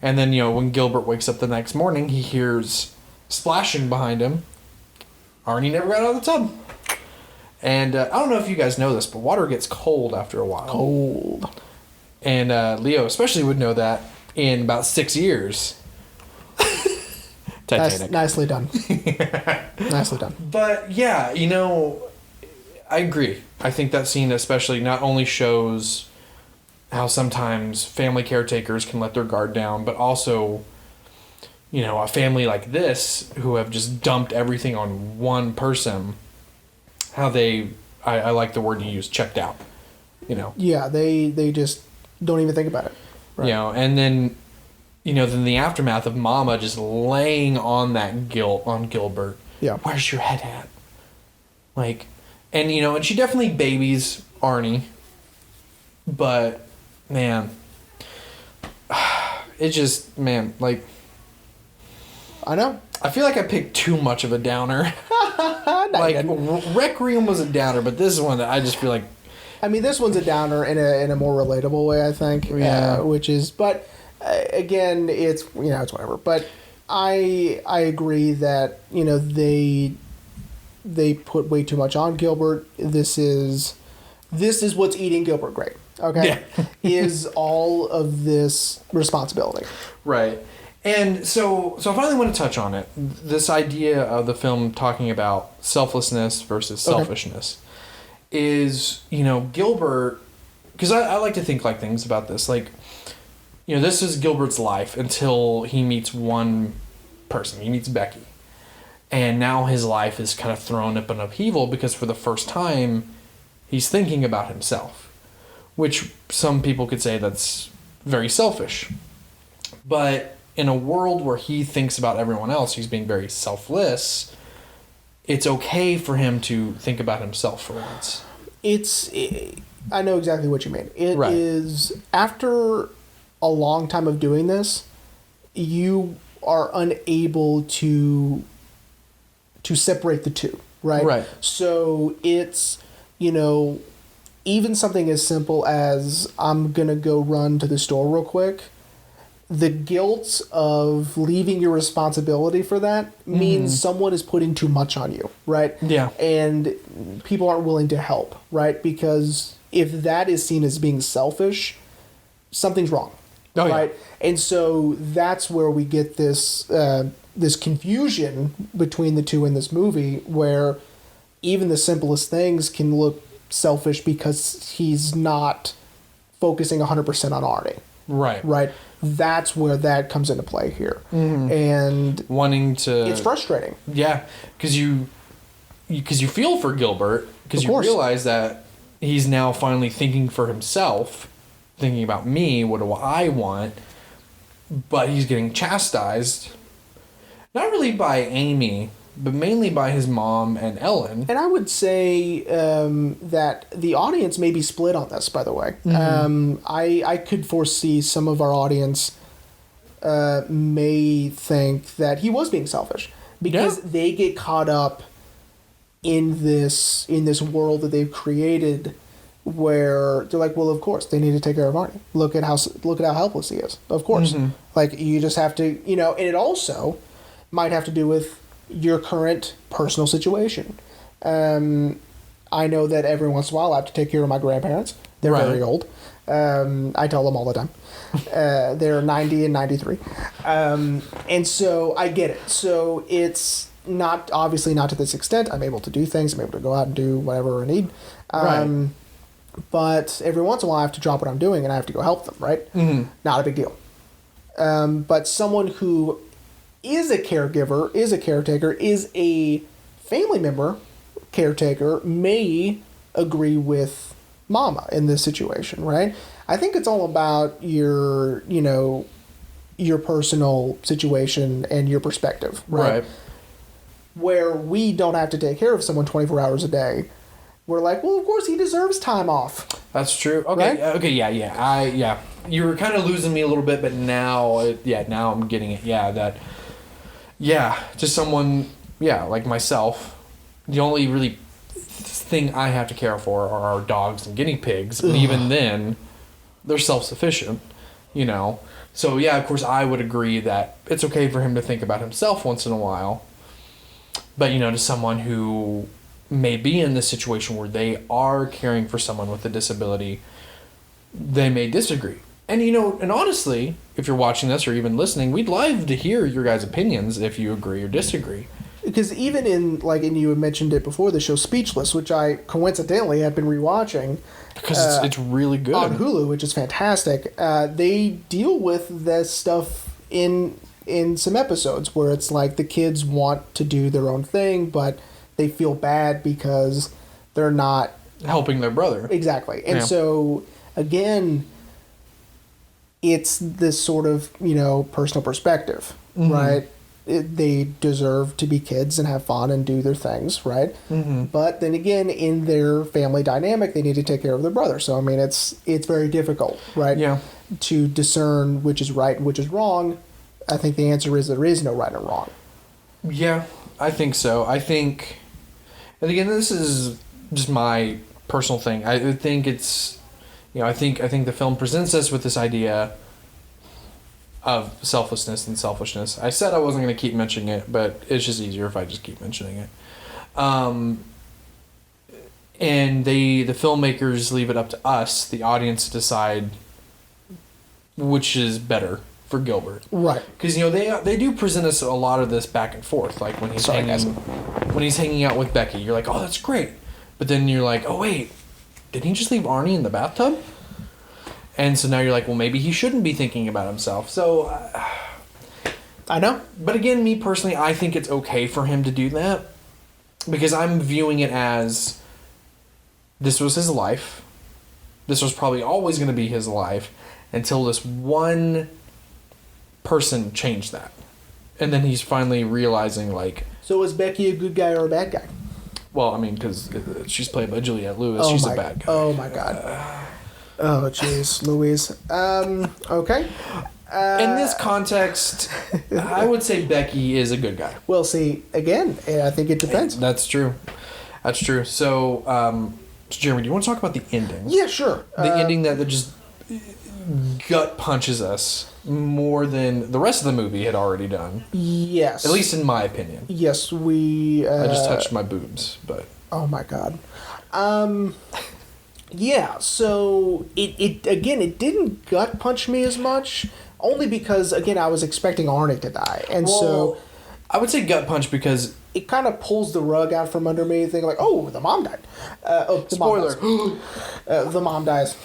[SPEAKER 1] And then, when Gilbert wakes up the next morning, he hears splashing behind him. Arnie never got out of the tub. And I don't know if you guys know this, but water gets cold after a while.
[SPEAKER 2] Cold.
[SPEAKER 1] And Leo especially would know that in about 6 years. Titanic.
[SPEAKER 2] Nicely done. Nicely done.
[SPEAKER 1] But yeah, I agree. I think that scene especially not only shows how sometimes family caretakers can let their guard down, but also, a family like this who have just dumped everything on one person, how I like the word you use, checked out.
[SPEAKER 2] Yeah, they just don't even think about it. Right.
[SPEAKER 1] And then, then the aftermath of Mama just laying on that guilt on Gilbert.
[SPEAKER 2] Yeah.
[SPEAKER 1] Where's your head at? Like, and and she definitely babies Arnie, but man, it just, like,
[SPEAKER 2] I know.
[SPEAKER 1] I feel like I picked too much of a downer. Like, Requiem was a downer, but this one I just feel like.
[SPEAKER 2] I mean, this one's a downer in a more relatable way, I think.
[SPEAKER 1] Yeah.
[SPEAKER 2] But again, it's it's whatever. But I agree that they put way too much on Gilbert. This is what's eating Gilbert Grape. Okay, yeah. Is all of this responsibility.
[SPEAKER 1] Right. And so I finally want to touch on it. This idea of the film talking about selflessness versus selfishness. Is, Gilbert, because I like to think like things about this, like, this is Gilbert's life until he meets one person. He meets Becky. And now his life is kind of thrown up in upheaval because for the first time, he's thinking about himself, which some people could say that's very selfish. But in a world where he thinks about everyone else, he's being very selfless. It's okay for him to think about himself for once.
[SPEAKER 2] I know exactly what you mean. It is, after a long time of doing this, you are unable to separate the two, right?
[SPEAKER 1] Right.
[SPEAKER 2] So it's, even something as simple as I'm going to go run to the store real quick, the guilt of leaving your responsibility for that means someone is putting too much on you, right?
[SPEAKER 1] Yeah.
[SPEAKER 2] And people aren't willing to help, right? Because if that is seen as being selfish, something's wrong,
[SPEAKER 1] Oh, yeah.
[SPEAKER 2] right? And so that's where we get this this confusion between the two in this movie, where even the simplest things can look selfish because he's not focusing 100% on Arnie.
[SPEAKER 1] Right.
[SPEAKER 2] Right. That's where that comes into play here. And
[SPEAKER 1] Wanting to...
[SPEAKER 2] it's frustrating.
[SPEAKER 1] Yeah, because you feel for Gilbert, because
[SPEAKER 2] Of
[SPEAKER 1] you
[SPEAKER 2] course.
[SPEAKER 1] realize that he's now finally thinking for himself, thinking about me, what do I want, but he's getting chastised, not really by Amy, but mainly by his mom and Ellen.
[SPEAKER 2] And I would say that the audience may be split on this, by the way. I could foresee some of our audience may think that he was being selfish because they get caught up in this world that they've created, where they're like, well, of course they need to take care of Arnie. Look at how helpless he is. Of course, like you just have to, and it also might have to do with your current personal situation. I know that every once in a while I have to take care of my grandparents. They're very old. I tell them all the time. They're 90 and 93. And so I get it. So it's obviously not to this extent. I'm able to do things. I'm able to go out and do whatever I need. But every once in a while I have to drop what I'm doing and I have to go help them, right? Not a big deal. But someone who is a caregiver, is a caretaker, is a family member caretaker may agree with Mama in this situation, right? I think it's all about your personal situation and your perspective, right? Where we don't have to take care of someone 24 hours a day. We're like, well, of course he deserves time off.
[SPEAKER 1] That's true. Okay,
[SPEAKER 2] right?
[SPEAKER 1] okay, yeah. You were kind of losing me a little bit, but now, now I'm getting it. Just someone, like myself, the only really thing I have to care for are our dogs and guinea pigs, and even then, they're self-sufficient, So, of course, I would agree that it's okay for him to think about himself once in a while, but, to someone who may be in this situation where they are caring for someone with a disability, they may disagree. And, and honestly, if you're watching this or even listening, we'd love to hear your guys' opinions if you agree or disagree. Because
[SPEAKER 2] even and you had mentioned it before, the show Speechless, which I coincidentally had been rewatching.
[SPEAKER 1] Because it's really good.
[SPEAKER 2] On Hulu, which is fantastic. They deal with this stuff in some episodes where it's like the kids want to do their own thing, but they feel bad because they're not...
[SPEAKER 1] helping their brother.
[SPEAKER 2] Exactly. And so, again... it's this sort of, personal perspective, right? They deserve to be kids and have fun and do their things, right? But then again, in their family dynamic, they need to take care of their brother. So, I mean, it's very difficult, right? Yeah. To discern which is right and which is wrong. I think the answer is there is no right or wrong.
[SPEAKER 1] Yeah, I think so. And again, this is just my personal thing. I think it's... I think the film presents us with this idea of selflessness and selfishness. I said I wasn't going to keep mentioning it, but it's just easier if I just keep mentioning it. And the filmmakers leave it up to us, the audience, to decide which is better for Gilbert. Right. Because they do present us a lot of this back and forth. Like when he's hanging out with Becky, you're like, oh, that's great. But then you're like, oh wait, didn't he just leave Arnie in the bathtub? And so now you're like, well, maybe he shouldn't be thinking about himself. So, I know. But again, me personally, I think it's okay for him to do that. Because I'm viewing it as, this was his life. This was probably always going to be his life. Until this one person changed that. And then he's finally realizing, like...
[SPEAKER 2] So is Becky a good guy or a bad guy?
[SPEAKER 1] Well, I mean, because she's played by Juliette Lewis. She's a bad guy.
[SPEAKER 2] Oh, my God. Oh, jeez, Louise. Okay.
[SPEAKER 1] In this context, I would say Becky is a good guy.
[SPEAKER 2] Well, see, again, I think it depends.
[SPEAKER 1] That's true. So, Jeremy, do you want to talk about the ending?
[SPEAKER 2] Yeah, sure.
[SPEAKER 1] The ending that just gut punches us more than the rest of the movie had already done.
[SPEAKER 2] Yes.
[SPEAKER 1] At least in my opinion.
[SPEAKER 2] Yes, we...
[SPEAKER 1] I just touched my boobs, but...
[SPEAKER 2] Oh, my God. Yeah, so it didn't gut punch me as much, only because again I was expecting Arnie to die, and so
[SPEAKER 1] I would say gut punch because
[SPEAKER 2] it kind of pulls the rug out from under me, thinking like, oh, the mom died.
[SPEAKER 1] spoiler.
[SPEAKER 2] The mom dies.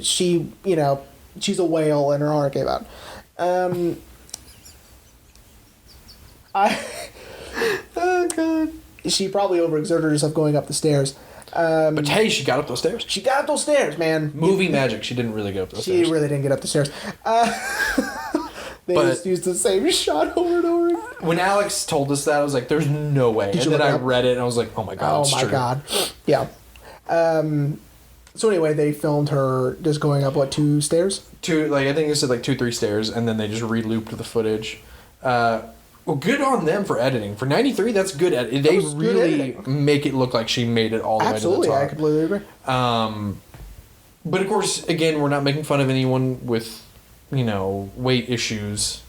[SPEAKER 2] She, she's a whale, and her heart gave out. Oh god. She probably overexerted herself going up the stairs.
[SPEAKER 1] But hey, she got up those stairs.
[SPEAKER 2] She got up those stairs, man.
[SPEAKER 1] Movie magic. She didn't really go up those stairs.
[SPEAKER 2] She really didn't get up the stairs. They just used the same shot over and over again.
[SPEAKER 1] When Alex told us that, I was like, "There's no way." And then I read it, and I was like, "Oh my god!"
[SPEAKER 2] Oh
[SPEAKER 1] it's
[SPEAKER 2] my
[SPEAKER 1] true.
[SPEAKER 2] god. Yeah. So anyway, they filmed her just going up 2 stairs.
[SPEAKER 1] I think they said 2-3 stairs, and then they just re-looped the footage. Well, good on them for editing. For 93, that's good editing. They really make it look like she made it all the way to the top.
[SPEAKER 2] Absolutely, I completely agree.
[SPEAKER 1] But of course, again, we're not making fun of anyone with, weight issues.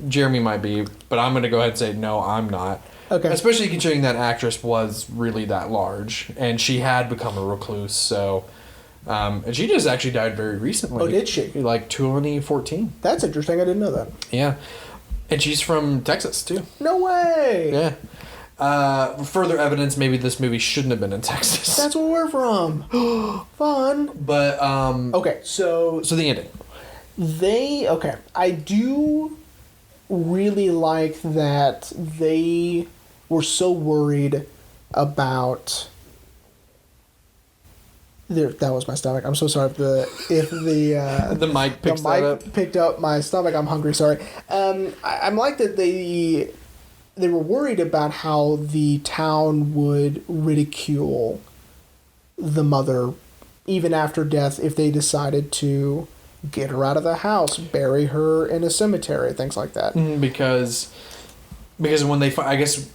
[SPEAKER 1] Jeremy might be, but I'm going to go ahead and say, no, I'm not.
[SPEAKER 2] Okay.
[SPEAKER 1] Especially considering that actress was really that large, and she had become a recluse, so... and she just actually died very recently.
[SPEAKER 2] Oh, did she?
[SPEAKER 1] 2014.
[SPEAKER 2] That's interesting. I didn't know that.
[SPEAKER 1] Yeah. And she's from Texas, too.
[SPEAKER 2] No way!
[SPEAKER 1] Yeah. Further evidence, maybe this movie shouldn't have been in Texas.
[SPEAKER 2] That's where we're from. Fun.
[SPEAKER 1] But,
[SPEAKER 2] Okay, so...
[SPEAKER 1] So the ending.
[SPEAKER 2] Okay. I do really like that they were so worried about... That was my stomach. I'm so sorry if the
[SPEAKER 1] The mic picks that up.
[SPEAKER 2] Picked up my stomach. I'm hungry. Sorry. I'm like that they were worried about how the town would ridicule the mother even after death if they decided to get her out of the house, bury her in a cemetery, things like that.
[SPEAKER 1] Because when they, I guess,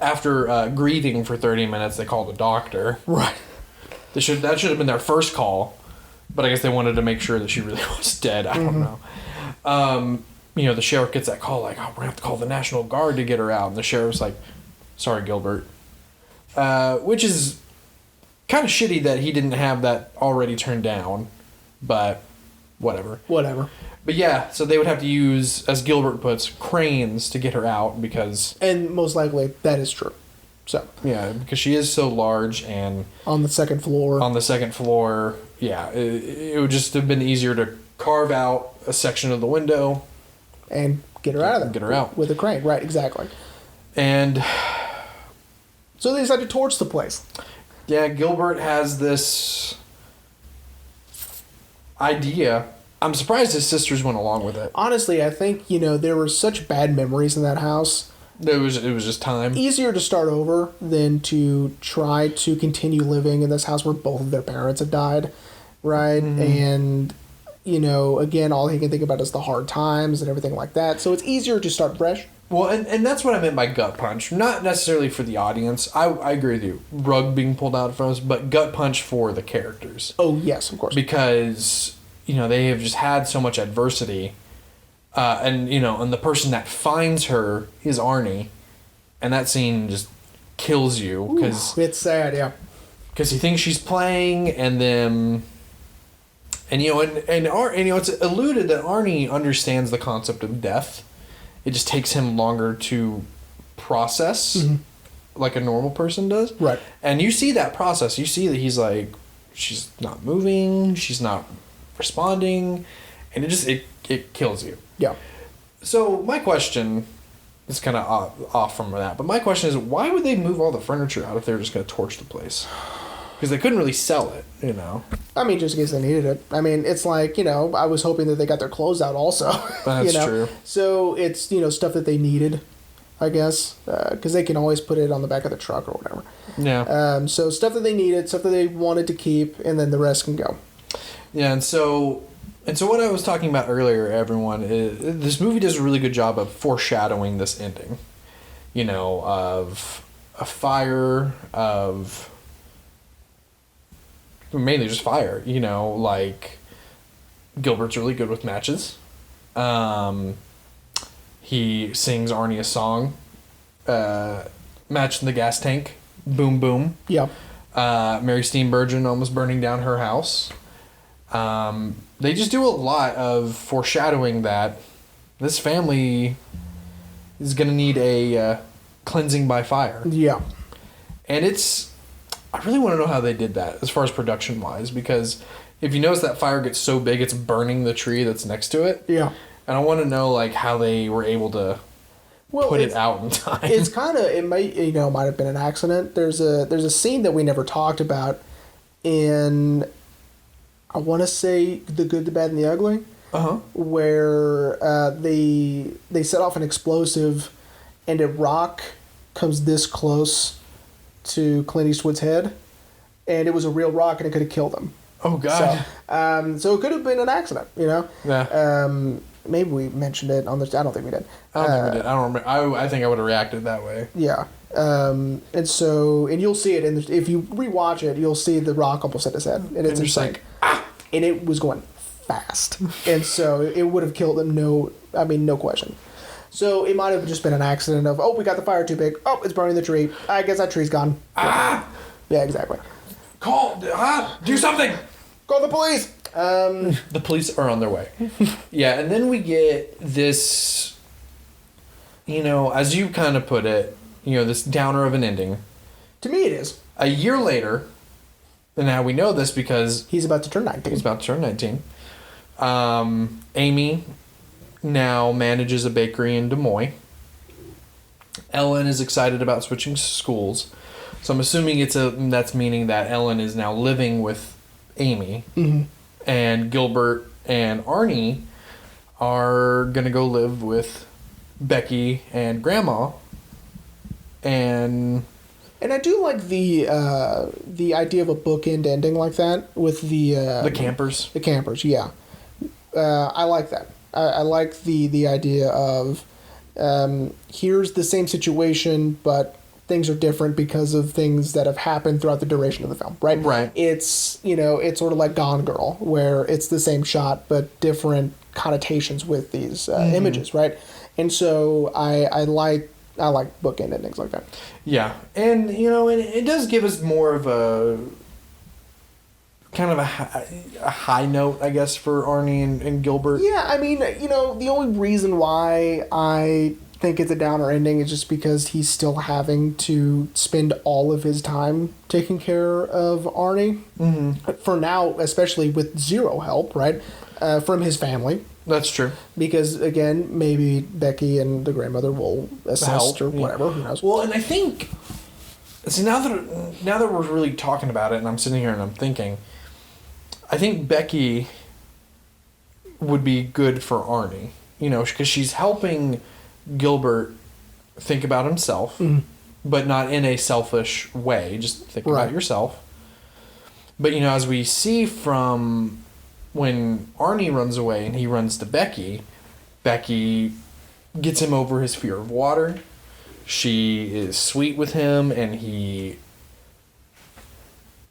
[SPEAKER 1] after grieving for 30 minutes, they called a doctor.
[SPEAKER 2] Right.
[SPEAKER 1] That should have been their first call, but I guess they wanted to make sure that she really was dead. I don't know. The sheriff gets that call like, "Oh, we're gonna have to call the National Guard to get her out," and the sheriff's like, "Sorry, Gilbert," which is kind of shitty that he didn't have that already turned down, but whatever. But yeah, so they would have to use, as Gilbert puts, cranes to get her out because...
[SPEAKER 2] And most likely that is true. So
[SPEAKER 1] yeah, because she is so large and...
[SPEAKER 2] On the second floor, yeah, it would just have been easier to carve out a section of the window... And get her out of there.
[SPEAKER 1] Get her out.
[SPEAKER 2] With a crane, right, exactly.
[SPEAKER 1] And...
[SPEAKER 2] So they decided to torch the place.
[SPEAKER 1] Yeah, Gilbert has this idea. I'm surprised his sisters went along with it.
[SPEAKER 2] Honestly, I think, there were such bad memories in that house.
[SPEAKER 1] It was just time.
[SPEAKER 2] Easier to start over than to try to continue living in this house where both of their parents had died, right? Mm-hmm. And, again, all he can think about is the hard times and everything like that. So it's easier to start fresh.
[SPEAKER 1] Well, and that's what I meant by gut punch. Not necessarily for the audience. I agree with you. Rug being pulled out from us, but gut punch for the characters.
[SPEAKER 2] Oh, yes, of course.
[SPEAKER 1] Because, they have just had so much adversity. And the person that finds her is Arnie. And that scene just kills you. Cause,
[SPEAKER 2] it's sad, yeah.
[SPEAKER 1] Because he thinks she's playing, and then... And, it's alluded that Arnie understands the concept of death. It just takes him longer to process, like a normal person does.
[SPEAKER 2] Right.
[SPEAKER 1] And you see that process. You see that he's like, she's not moving, she's not responding, and it kills you.
[SPEAKER 2] Yeah.
[SPEAKER 1] So my question is kind of off from that, but my question is, why would they move all the furniture out if they were just going to torch the place? Because they couldn't really sell it,
[SPEAKER 2] I mean, just in case they needed it. I mean, it's like, I was hoping that they got their clothes out also.
[SPEAKER 1] That's true.
[SPEAKER 2] So it's, stuff that they needed, I guess, because they can always put it on the back of the truck or whatever.
[SPEAKER 1] Yeah.
[SPEAKER 2] So stuff that they needed, stuff that they wanted to keep, and then the rest can go.
[SPEAKER 1] Yeah, and so what I was talking about earlier, everyone, is this movie does a really good job of foreshadowing this ending. Of a fire, of... Mainly just fire, like Gilbert's really good with matches. He sings Arnie a song, match in the gas tank, boom boom.
[SPEAKER 2] Yeah.
[SPEAKER 1] Mary Steenburgen almost burning down her house. They just do a lot of foreshadowing that this family is going to need a cleansing by fire.
[SPEAKER 2] Yeah.
[SPEAKER 1] And I really want to know how they did that as far as production wise, because if you notice that fire gets so big it's burning the tree that's next to it.
[SPEAKER 2] Yeah.
[SPEAKER 1] And I want to know like how they were able to put it out in time.
[SPEAKER 2] It's kind of, it might have been an accident. There's a scene that we never talked about in, I want to say, The Good, the Bad, and the Ugly.
[SPEAKER 1] Uh-huh.
[SPEAKER 2] Where they set off an explosive and a rock comes this close to Clint Eastwood's head, and it was a real rock and it could have killed him.
[SPEAKER 1] Oh God!
[SPEAKER 2] So it could have been an accident,
[SPEAKER 1] Yeah.
[SPEAKER 2] Maybe we mentioned it on the. I don't think we did.
[SPEAKER 1] I don't think we did. I don't remember. I think I would have reacted that way.
[SPEAKER 2] Yeah. And you'll see it if you rewatch it, you'll see the rock almost hit his head, and it's just like, and it was going fast, and so it would have killed him. No question. So it might have just been an accident of, we got the fire too big. Oh, it's burning the tree. I guess that tree's gone. Yeah, exactly.
[SPEAKER 1] Do something.
[SPEAKER 2] Call the police.
[SPEAKER 1] The police are on their way. Yeah, and then we get this, as you kind of put it, this downer of an ending.
[SPEAKER 2] To me, it is.
[SPEAKER 1] A year later, and now we know this because
[SPEAKER 2] he's about to turn 19.
[SPEAKER 1] Amy now manages a bakery in Des Moines. Ellen is excited about switching schools. So I'm assuming that's meaning that Ellen is now living with Amy.
[SPEAKER 2] Mm-hmm.
[SPEAKER 1] And Gilbert and Arnie are going to go live with Becky and Grandma. And
[SPEAKER 2] I do like the idea of a bookend ending like that with the
[SPEAKER 1] campers.
[SPEAKER 2] The campers, yeah. I like that. I like the idea of here's the same situation, but things are different because of things that have happened throughout the duration of the film, right?
[SPEAKER 1] Right.
[SPEAKER 2] It's it's sort of like Gone Girl, where it's the same shot but different connotations with these images, right? And so I like bookend endings like that.
[SPEAKER 1] Yeah, and it does give us more of a kind of a high note, I guess, for Arnie and Gilbert.
[SPEAKER 2] Yeah, I mean, the only reason why I think it's a downer ending is just because he's still having to spend all of his time taking care of Arnie.
[SPEAKER 1] Mm-hmm.
[SPEAKER 2] For now, especially with zero help, right, from his family.
[SPEAKER 1] That's true.
[SPEAKER 2] Because, again, maybe Becky and the grandmother will assist or whatever. Who knows?
[SPEAKER 1] Well, and I think... See, now that we're really talking about it, and I'm sitting here and I'm thinking... I think Becky would be good for Arnie, because she's helping Gilbert think about himself, but not in a selfish way. Just think about yourself. But, as we see from when Arnie runs away and he runs to Becky, Becky gets him over his fear of water. She is sweet with him, and he...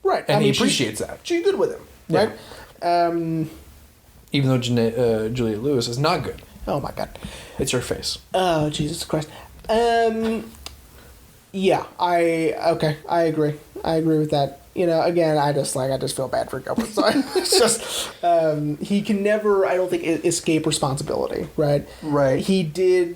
[SPEAKER 2] Right.
[SPEAKER 1] And he appreciates that.
[SPEAKER 2] She's good with him. Right?
[SPEAKER 1] Yeah. Even though Juliette Lewis is not good.
[SPEAKER 2] Oh my God.
[SPEAKER 1] It's her face.
[SPEAKER 2] Oh, Jesus Christ. Yeah, I agree. I agree with that. Again, I just feel bad for Gilbert. So it's just, he can never, I don't think, escape responsibility, right?
[SPEAKER 1] Right.
[SPEAKER 2] He did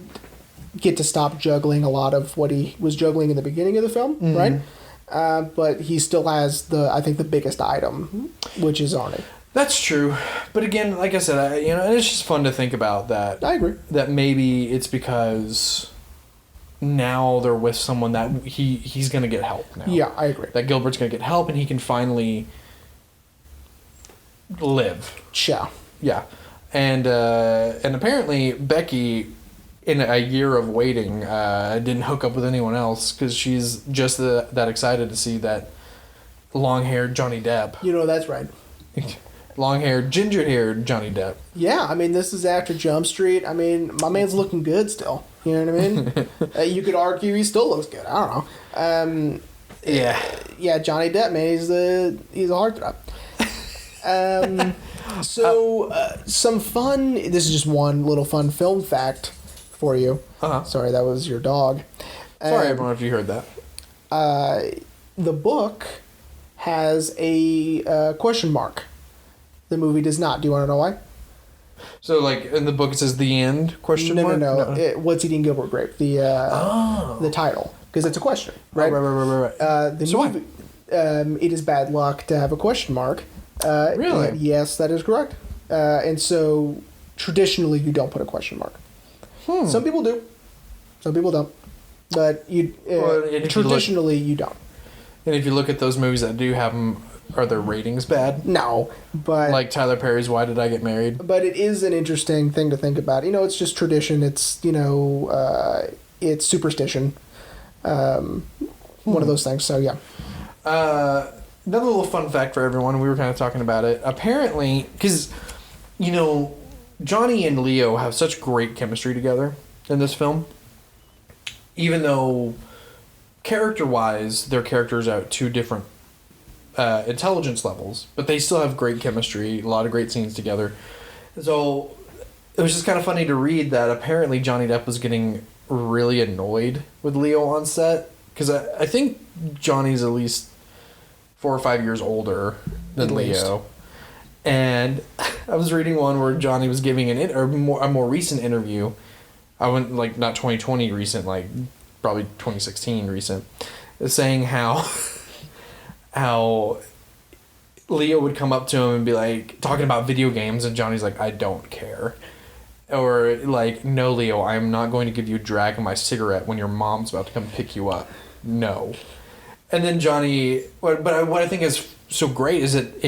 [SPEAKER 2] get to stop juggling a lot of what he was juggling in the beginning of the film, right? But he still has I think the biggest item, which is Arnie.
[SPEAKER 1] That's true, but again, like I said, it's just fun to think about that.
[SPEAKER 2] I agree.
[SPEAKER 1] That maybe it's because now they're with someone that he's gonna get help now.
[SPEAKER 2] Yeah, I agree.
[SPEAKER 1] That Gilbert's gonna get help, and he can finally live. Yeah, and apparently Becky, in a year of waiting, didn't hook up with anyone else because she's just that excited to see that long-haired Johnny Depp.
[SPEAKER 2] That's right.
[SPEAKER 1] Long-haired, ginger-haired Johnny Depp.
[SPEAKER 2] Yeah, I mean, this is after Jump Street. I mean, my man's looking good still. You know what I mean? You could argue he still looks good. I don't know. Yeah, Johnny Depp, man, he's a heartthrob. Some fun... This is just one little fun film fact for you. Sorry, that was your dog.
[SPEAKER 1] Sorry, everyone, if you heard that.
[SPEAKER 2] The book has a question mark. The movie does not. Do you want to know why?
[SPEAKER 1] So, like, in the book it says the end, question mark?
[SPEAKER 2] No. What's Eating Gilbert Grape? The title. Because it's a question, right?
[SPEAKER 1] Right.
[SPEAKER 2] The movie, it is bad luck to have a question mark.
[SPEAKER 1] Really?
[SPEAKER 2] Yes, that is correct. And so, traditionally, you don't put a question mark. Some people do. Some people don't. But traditionally, you don't.
[SPEAKER 1] And if you look at those movies that do have them, are their ratings bad?
[SPEAKER 2] No, but...
[SPEAKER 1] Like Tyler Perry's Why Did I Get Married?
[SPEAKER 2] But it is an interesting thing to think about. It's just tradition. It's, it's superstition. One of those things. So, yeah.
[SPEAKER 1] Another little fun fact for everyone. We were kind of talking about it. Apparently, because, Johnny and Leo have such great chemistry together in this film. Even though, character-wise, their characters are at two different intelligence levels, but they still have great chemistry, a lot of great scenes together. So it was just kind of funny to read that apparently Johnny Depp was getting really annoyed with Leo on set, because I think Johnny's at least 4 or 5 years older than Leo. And I was reading one where Johnny was giving a more recent interview. I went, like, not 2020 recent, like probably 2016 recent, saying how Leo would come up to him and be like, talking about video games, and Johnny's like, I don't care. Or like, no, Leo, I'm not going to give you a drag on my cigarette when your mom's about to come pick you up. No. And then Johnny, what I think is so great is that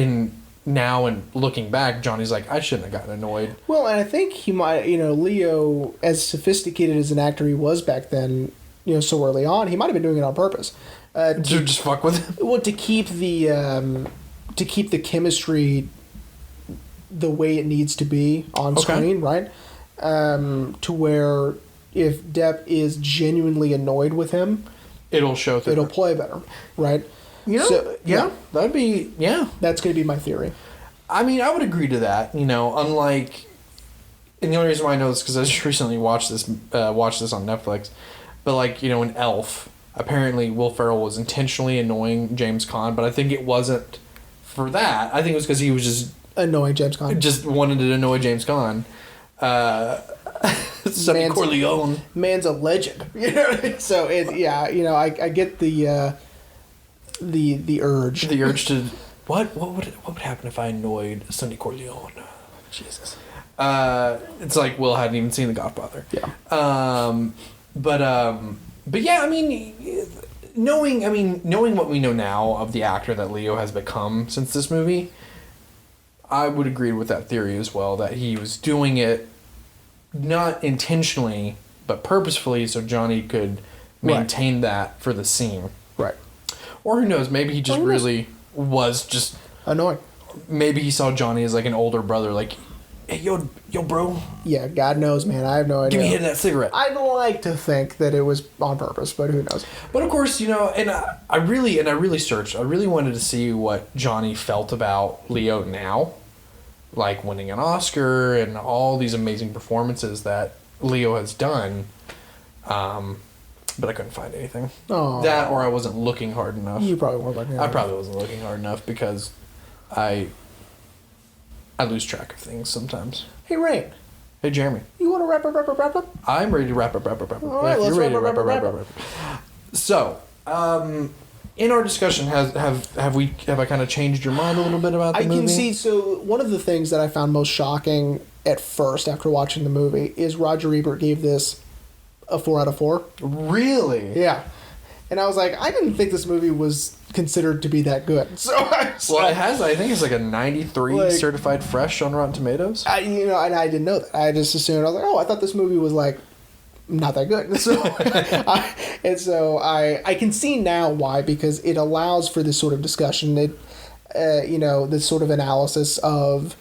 [SPEAKER 1] now and looking back, Johnny's like, I shouldn't have gotten annoyed.
[SPEAKER 2] Well, and I think he might, Leo, as sophisticated as an actor he was back then, so early on, he might have been doing it on purpose.
[SPEAKER 1] To just fuck with him?
[SPEAKER 2] Well, to keep the chemistry the way it needs to be on screen, right? To where if Depp is genuinely annoyed with him,
[SPEAKER 1] it'll show through.
[SPEAKER 2] It'll play better, right?
[SPEAKER 1] That'd be,
[SPEAKER 2] That's going to be my theory.
[SPEAKER 1] I mean, I would agree to that, unlike, and the only reason why I know this is because I just recently watched this on Netflix, but like, in Elf, apparently Will Ferrell was intentionally annoying James Caan, but I think it wasn't for that. I think it was because he was just...
[SPEAKER 2] annoying James Caan.
[SPEAKER 1] Just wanted to annoy James Caan. Sonny Corleone.
[SPEAKER 2] Man's a legend. So, I get the urge.
[SPEAKER 1] The urge to... What would happen if I annoyed Sonny Corleone? Jesus. It's like Will hadn't even seen The Godfather.
[SPEAKER 2] Yeah.
[SPEAKER 1] But yeah, I mean, knowing what we know now of the actor that Leo has become since this movie, I would agree with that theory as well, that he was doing it not intentionally, but purposefully, so Johnny could maintain that for the scene.
[SPEAKER 2] Right.
[SPEAKER 1] Or who knows, maybe he just really was just...
[SPEAKER 2] annoying.
[SPEAKER 1] Maybe he saw Johnny as like an older brother, like, hey, yo, bro.
[SPEAKER 2] Yeah, God knows, man. I have no idea.
[SPEAKER 1] Give me a hit of that cigarette.
[SPEAKER 2] I'd like to think that it was on purpose, but who knows?
[SPEAKER 1] But of course, and I really searched. I really wanted to see what Johnny felt about Leo now, like winning an Oscar and all these amazing performances that Leo has done. But I couldn't find anything.
[SPEAKER 2] Oh.
[SPEAKER 1] That, or I wasn't looking hard enough.
[SPEAKER 2] You probably weren't looking hard enough.
[SPEAKER 1] I probably wasn't looking hard enough because I lose track of things sometimes.
[SPEAKER 2] Hey, Rain.
[SPEAKER 1] Hey, Jeremy.
[SPEAKER 2] You want to wrap up?
[SPEAKER 1] I'm ready to wrap up.
[SPEAKER 2] All right, let's wrap up.
[SPEAKER 1] So, in our discussion, have I kind of changed your mind a little bit about the movie?
[SPEAKER 2] I can see. So one of the things that I found most shocking at first after watching the movie is Roger Ebert gave this a 4 out of 4.
[SPEAKER 1] Really?
[SPEAKER 2] Yeah. And I was like, I didn't think this movie was considered to be that good. So
[SPEAKER 1] it has. I think it's like a 93 certified fresh on Rotten Tomatoes.
[SPEAKER 2] And I didn't know that. I just assumed, I was like, I thought this movie was like not that good. So I can see now why, because it allows for this sort of discussion. This sort of analysis of,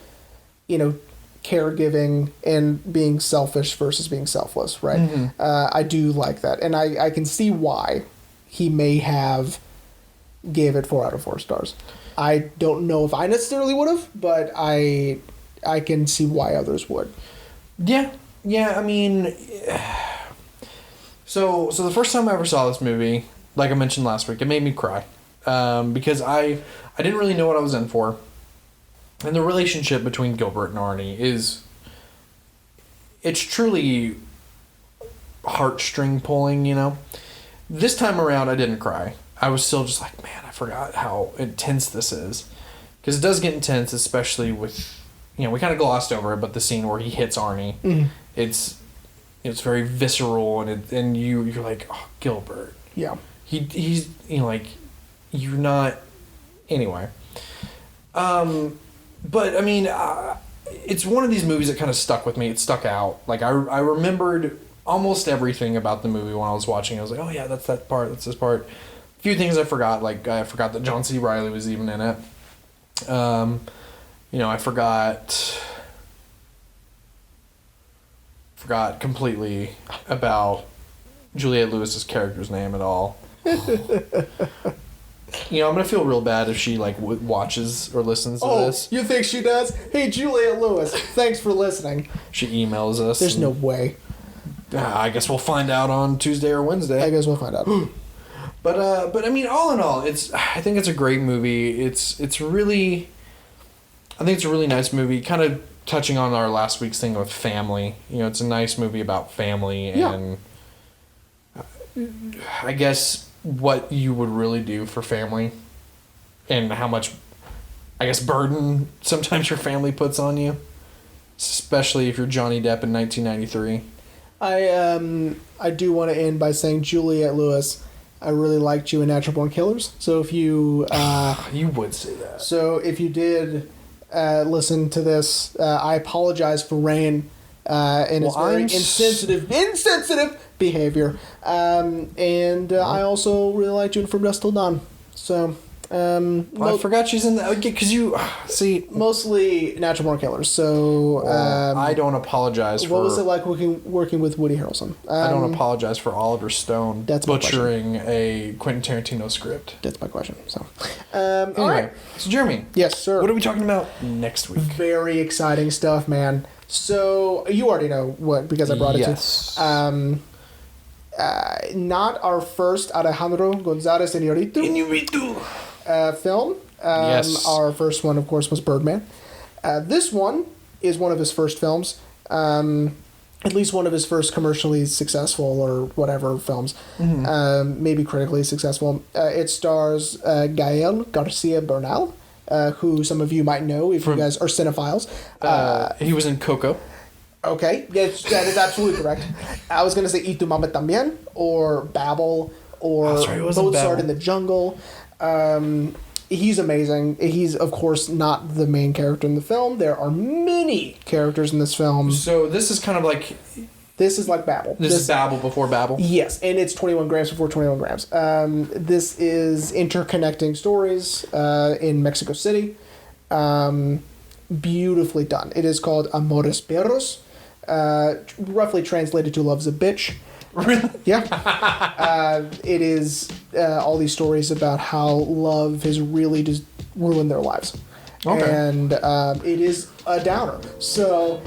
[SPEAKER 2] caregiving and being selfish versus being selfless, right? Mm-hmm. I do like that, and I can see why he may have gave it 4 out of 4 stars. I don't know if I necessarily would have, but I can see why others would.
[SPEAKER 1] Yeah. I mean, so the first time I ever saw this movie, like I mentioned last week, it made me cry. because I didn't really know what I was in for. And the relationship between Gilbert and Arnie it's truly heartstring pulling, you know. This time around, I didn't cry. I was still just like, man, I forgot how intense this is. Because it does get intense, especially with, you know, we kind of glossed over it, but the scene where he hits Arnie, it's very visceral, and you're like, oh, Gilbert.
[SPEAKER 2] Yeah.
[SPEAKER 1] He's, you know, like, you're not, anyway. But, I mean, it's one of these movies that kind of stuck with me. It stuck out. Like, I remembered almost everything about the movie when I was watching. I was like, oh, yeah, that's that part. That's this part. A few things I forgot. Like, I forgot that John C. Reilly was even in it. You know, I forgot completely about Juliette Lewis's character's name at all. You know, I'm gonna feel real bad if she like watches or listens to this.
[SPEAKER 2] You think she does? Hey, Juliette Lewis, thanks for listening.
[SPEAKER 1] She emails us.
[SPEAKER 2] There's no way.
[SPEAKER 1] I guess we'll find out on Tuesday or Wednesday.
[SPEAKER 2] I guess we'll find out.
[SPEAKER 1] But I mean, all in all, I think it's a great movie. It's really, I think it's a really nice movie. Kind of touching on our last week's thing with family. You know, it's a nice movie about family and I guess what you would really do for family and how much, I guess, burden sometimes your family puts on you, especially if you're Johnny Depp in 1993.
[SPEAKER 2] I do want to end by saying, Juliette Lewis, I really liked you in Natural Born Killers. So if you
[SPEAKER 1] you would say that.
[SPEAKER 2] So if you did listen to this, I apologize for Rain and its very insensitive behavior. I also really liked you in From Dusk Till Dawn. So
[SPEAKER 1] I forgot she's in that because you see
[SPEAKER 2] mostly Natural Born Killers. So
[SPEAKER 1] I don't apologize for.
[SPEAKER 2] What was it like working with Woody Harrelson?
[SPEAKER 1] I don't apologize for Oliver Stone butchering a Quentin Tarantino script.
[SPEAKER 2] That's my question. So
[SPEAKER 1] anyway,
[SPEAKER 2] all right.
[SPEAKER 1] So Jeremy,
[SPEAKER 2] yes, sir.
[SPEAKER 1] What are we talking about next week?
[SPEAKER 2] Very exciting stuff, man. So you already know what because I brought it to. Not our first Alejandro González Iñárritu film.
[SPEAKER 1] Yes.
[SPEAKER 2] Our first one, of course, was Birdman. This one is one of his first films. At least one of his first commercially successful or whatever films. Maybe critically successful. It stars Gael Garcia Bernal, who some of you might know if you guys are cinephiles.
[SPEAKER 1] He was in Coco.
[SPEAKER 2] Okay, yes, that is absolutely correct. I was going to say Y Tu Mama También, or Babel, or Mozart in the Jungle. He's amazing. He's, of course, not the main character in the film. There are many characters in this film.
[SPEAKER 1] So this is kind of like...
[SPEAKER 2] This is like Babel.
[SPEAKER 1] This is Babel before Babel?
[SPEAKER 2] Yes, and it's 21 grams before 21 grams. This is interconnecting stories in Mexico City. Beautifully done. It is called Amores Perros. Roughly translated to Love's a Bitch.
[SPEAKER 1] Really?
[SPEAKER 2] Yeah. It is all these stories about how love has really just ruined their lives. Okay. And it is a downer. So,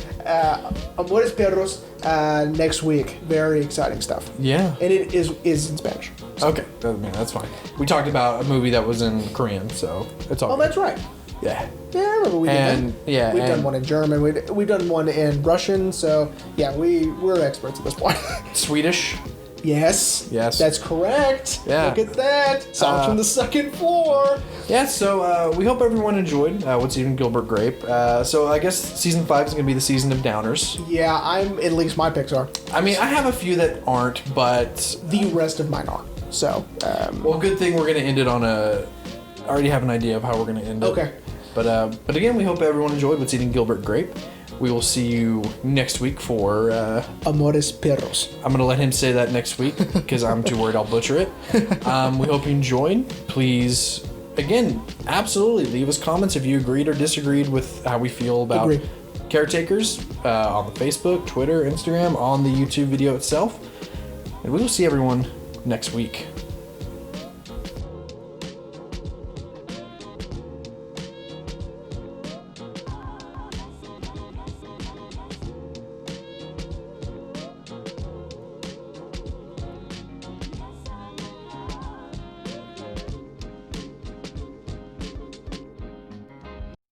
[SPEAKER 2] Amores Perros next week. Very exciting stuff.
[SPEAKER 1] Yeah.
[SPEAKER 2] And it is in Spanish. So.
[SPEAKER 1] Okay. That's fine. We talked about a movie that was in Korean, so it's all good.
[SPEAKER 2] That's right.
[SPEAKER 1] Yeah.
[SPEAKER 2] Yeah, I remember we did that.
[SPEAKER 1] Yeah,
[SPEAKER 2] we've done one in German. We've done one in Russian. So yeah, we're experts at this point.
[SPEAKER 1] Swedish.
[SPEAKER 2] Yes. That's correct.
[SPEAKER 1] Yeah.
[SPEAKER 2] Look at that. Sounds from the second floor.
[SPEAKER 1] Yeah. So we hope everyone enjoyed What's Eating Gilbert Grape. So I guess season 5 is gonna be the season of downers.
[SPEAKER 2] Yeah, at least my picks are.
[SPEAKER 1] I mean, I have a few that aren't, but
[SPEAKER 2] the rest of mine are. So.
[SPEAKER 1] Well, good thing we're gonna end it on a. I already have an idea of how we're gonna end it.
[SPEAKER 2] Okay.
[SPEAKER 1] But again, we hope everyone enjoyed What's Eating Gilbert Grape. We will see you next week for...
[SPEAKER 2] Amores Perros.
[SPEAKER 1] I'm going to let him say that next week because I'm too worried I'll butcher it. We hope you enjoyed. Please, again, absolutely leave us comments if you agreed or disagreed with how we feel about caretakers on the Facebook, Twitter, Instagram, on the YouTube video itself. And we will see everyone next week.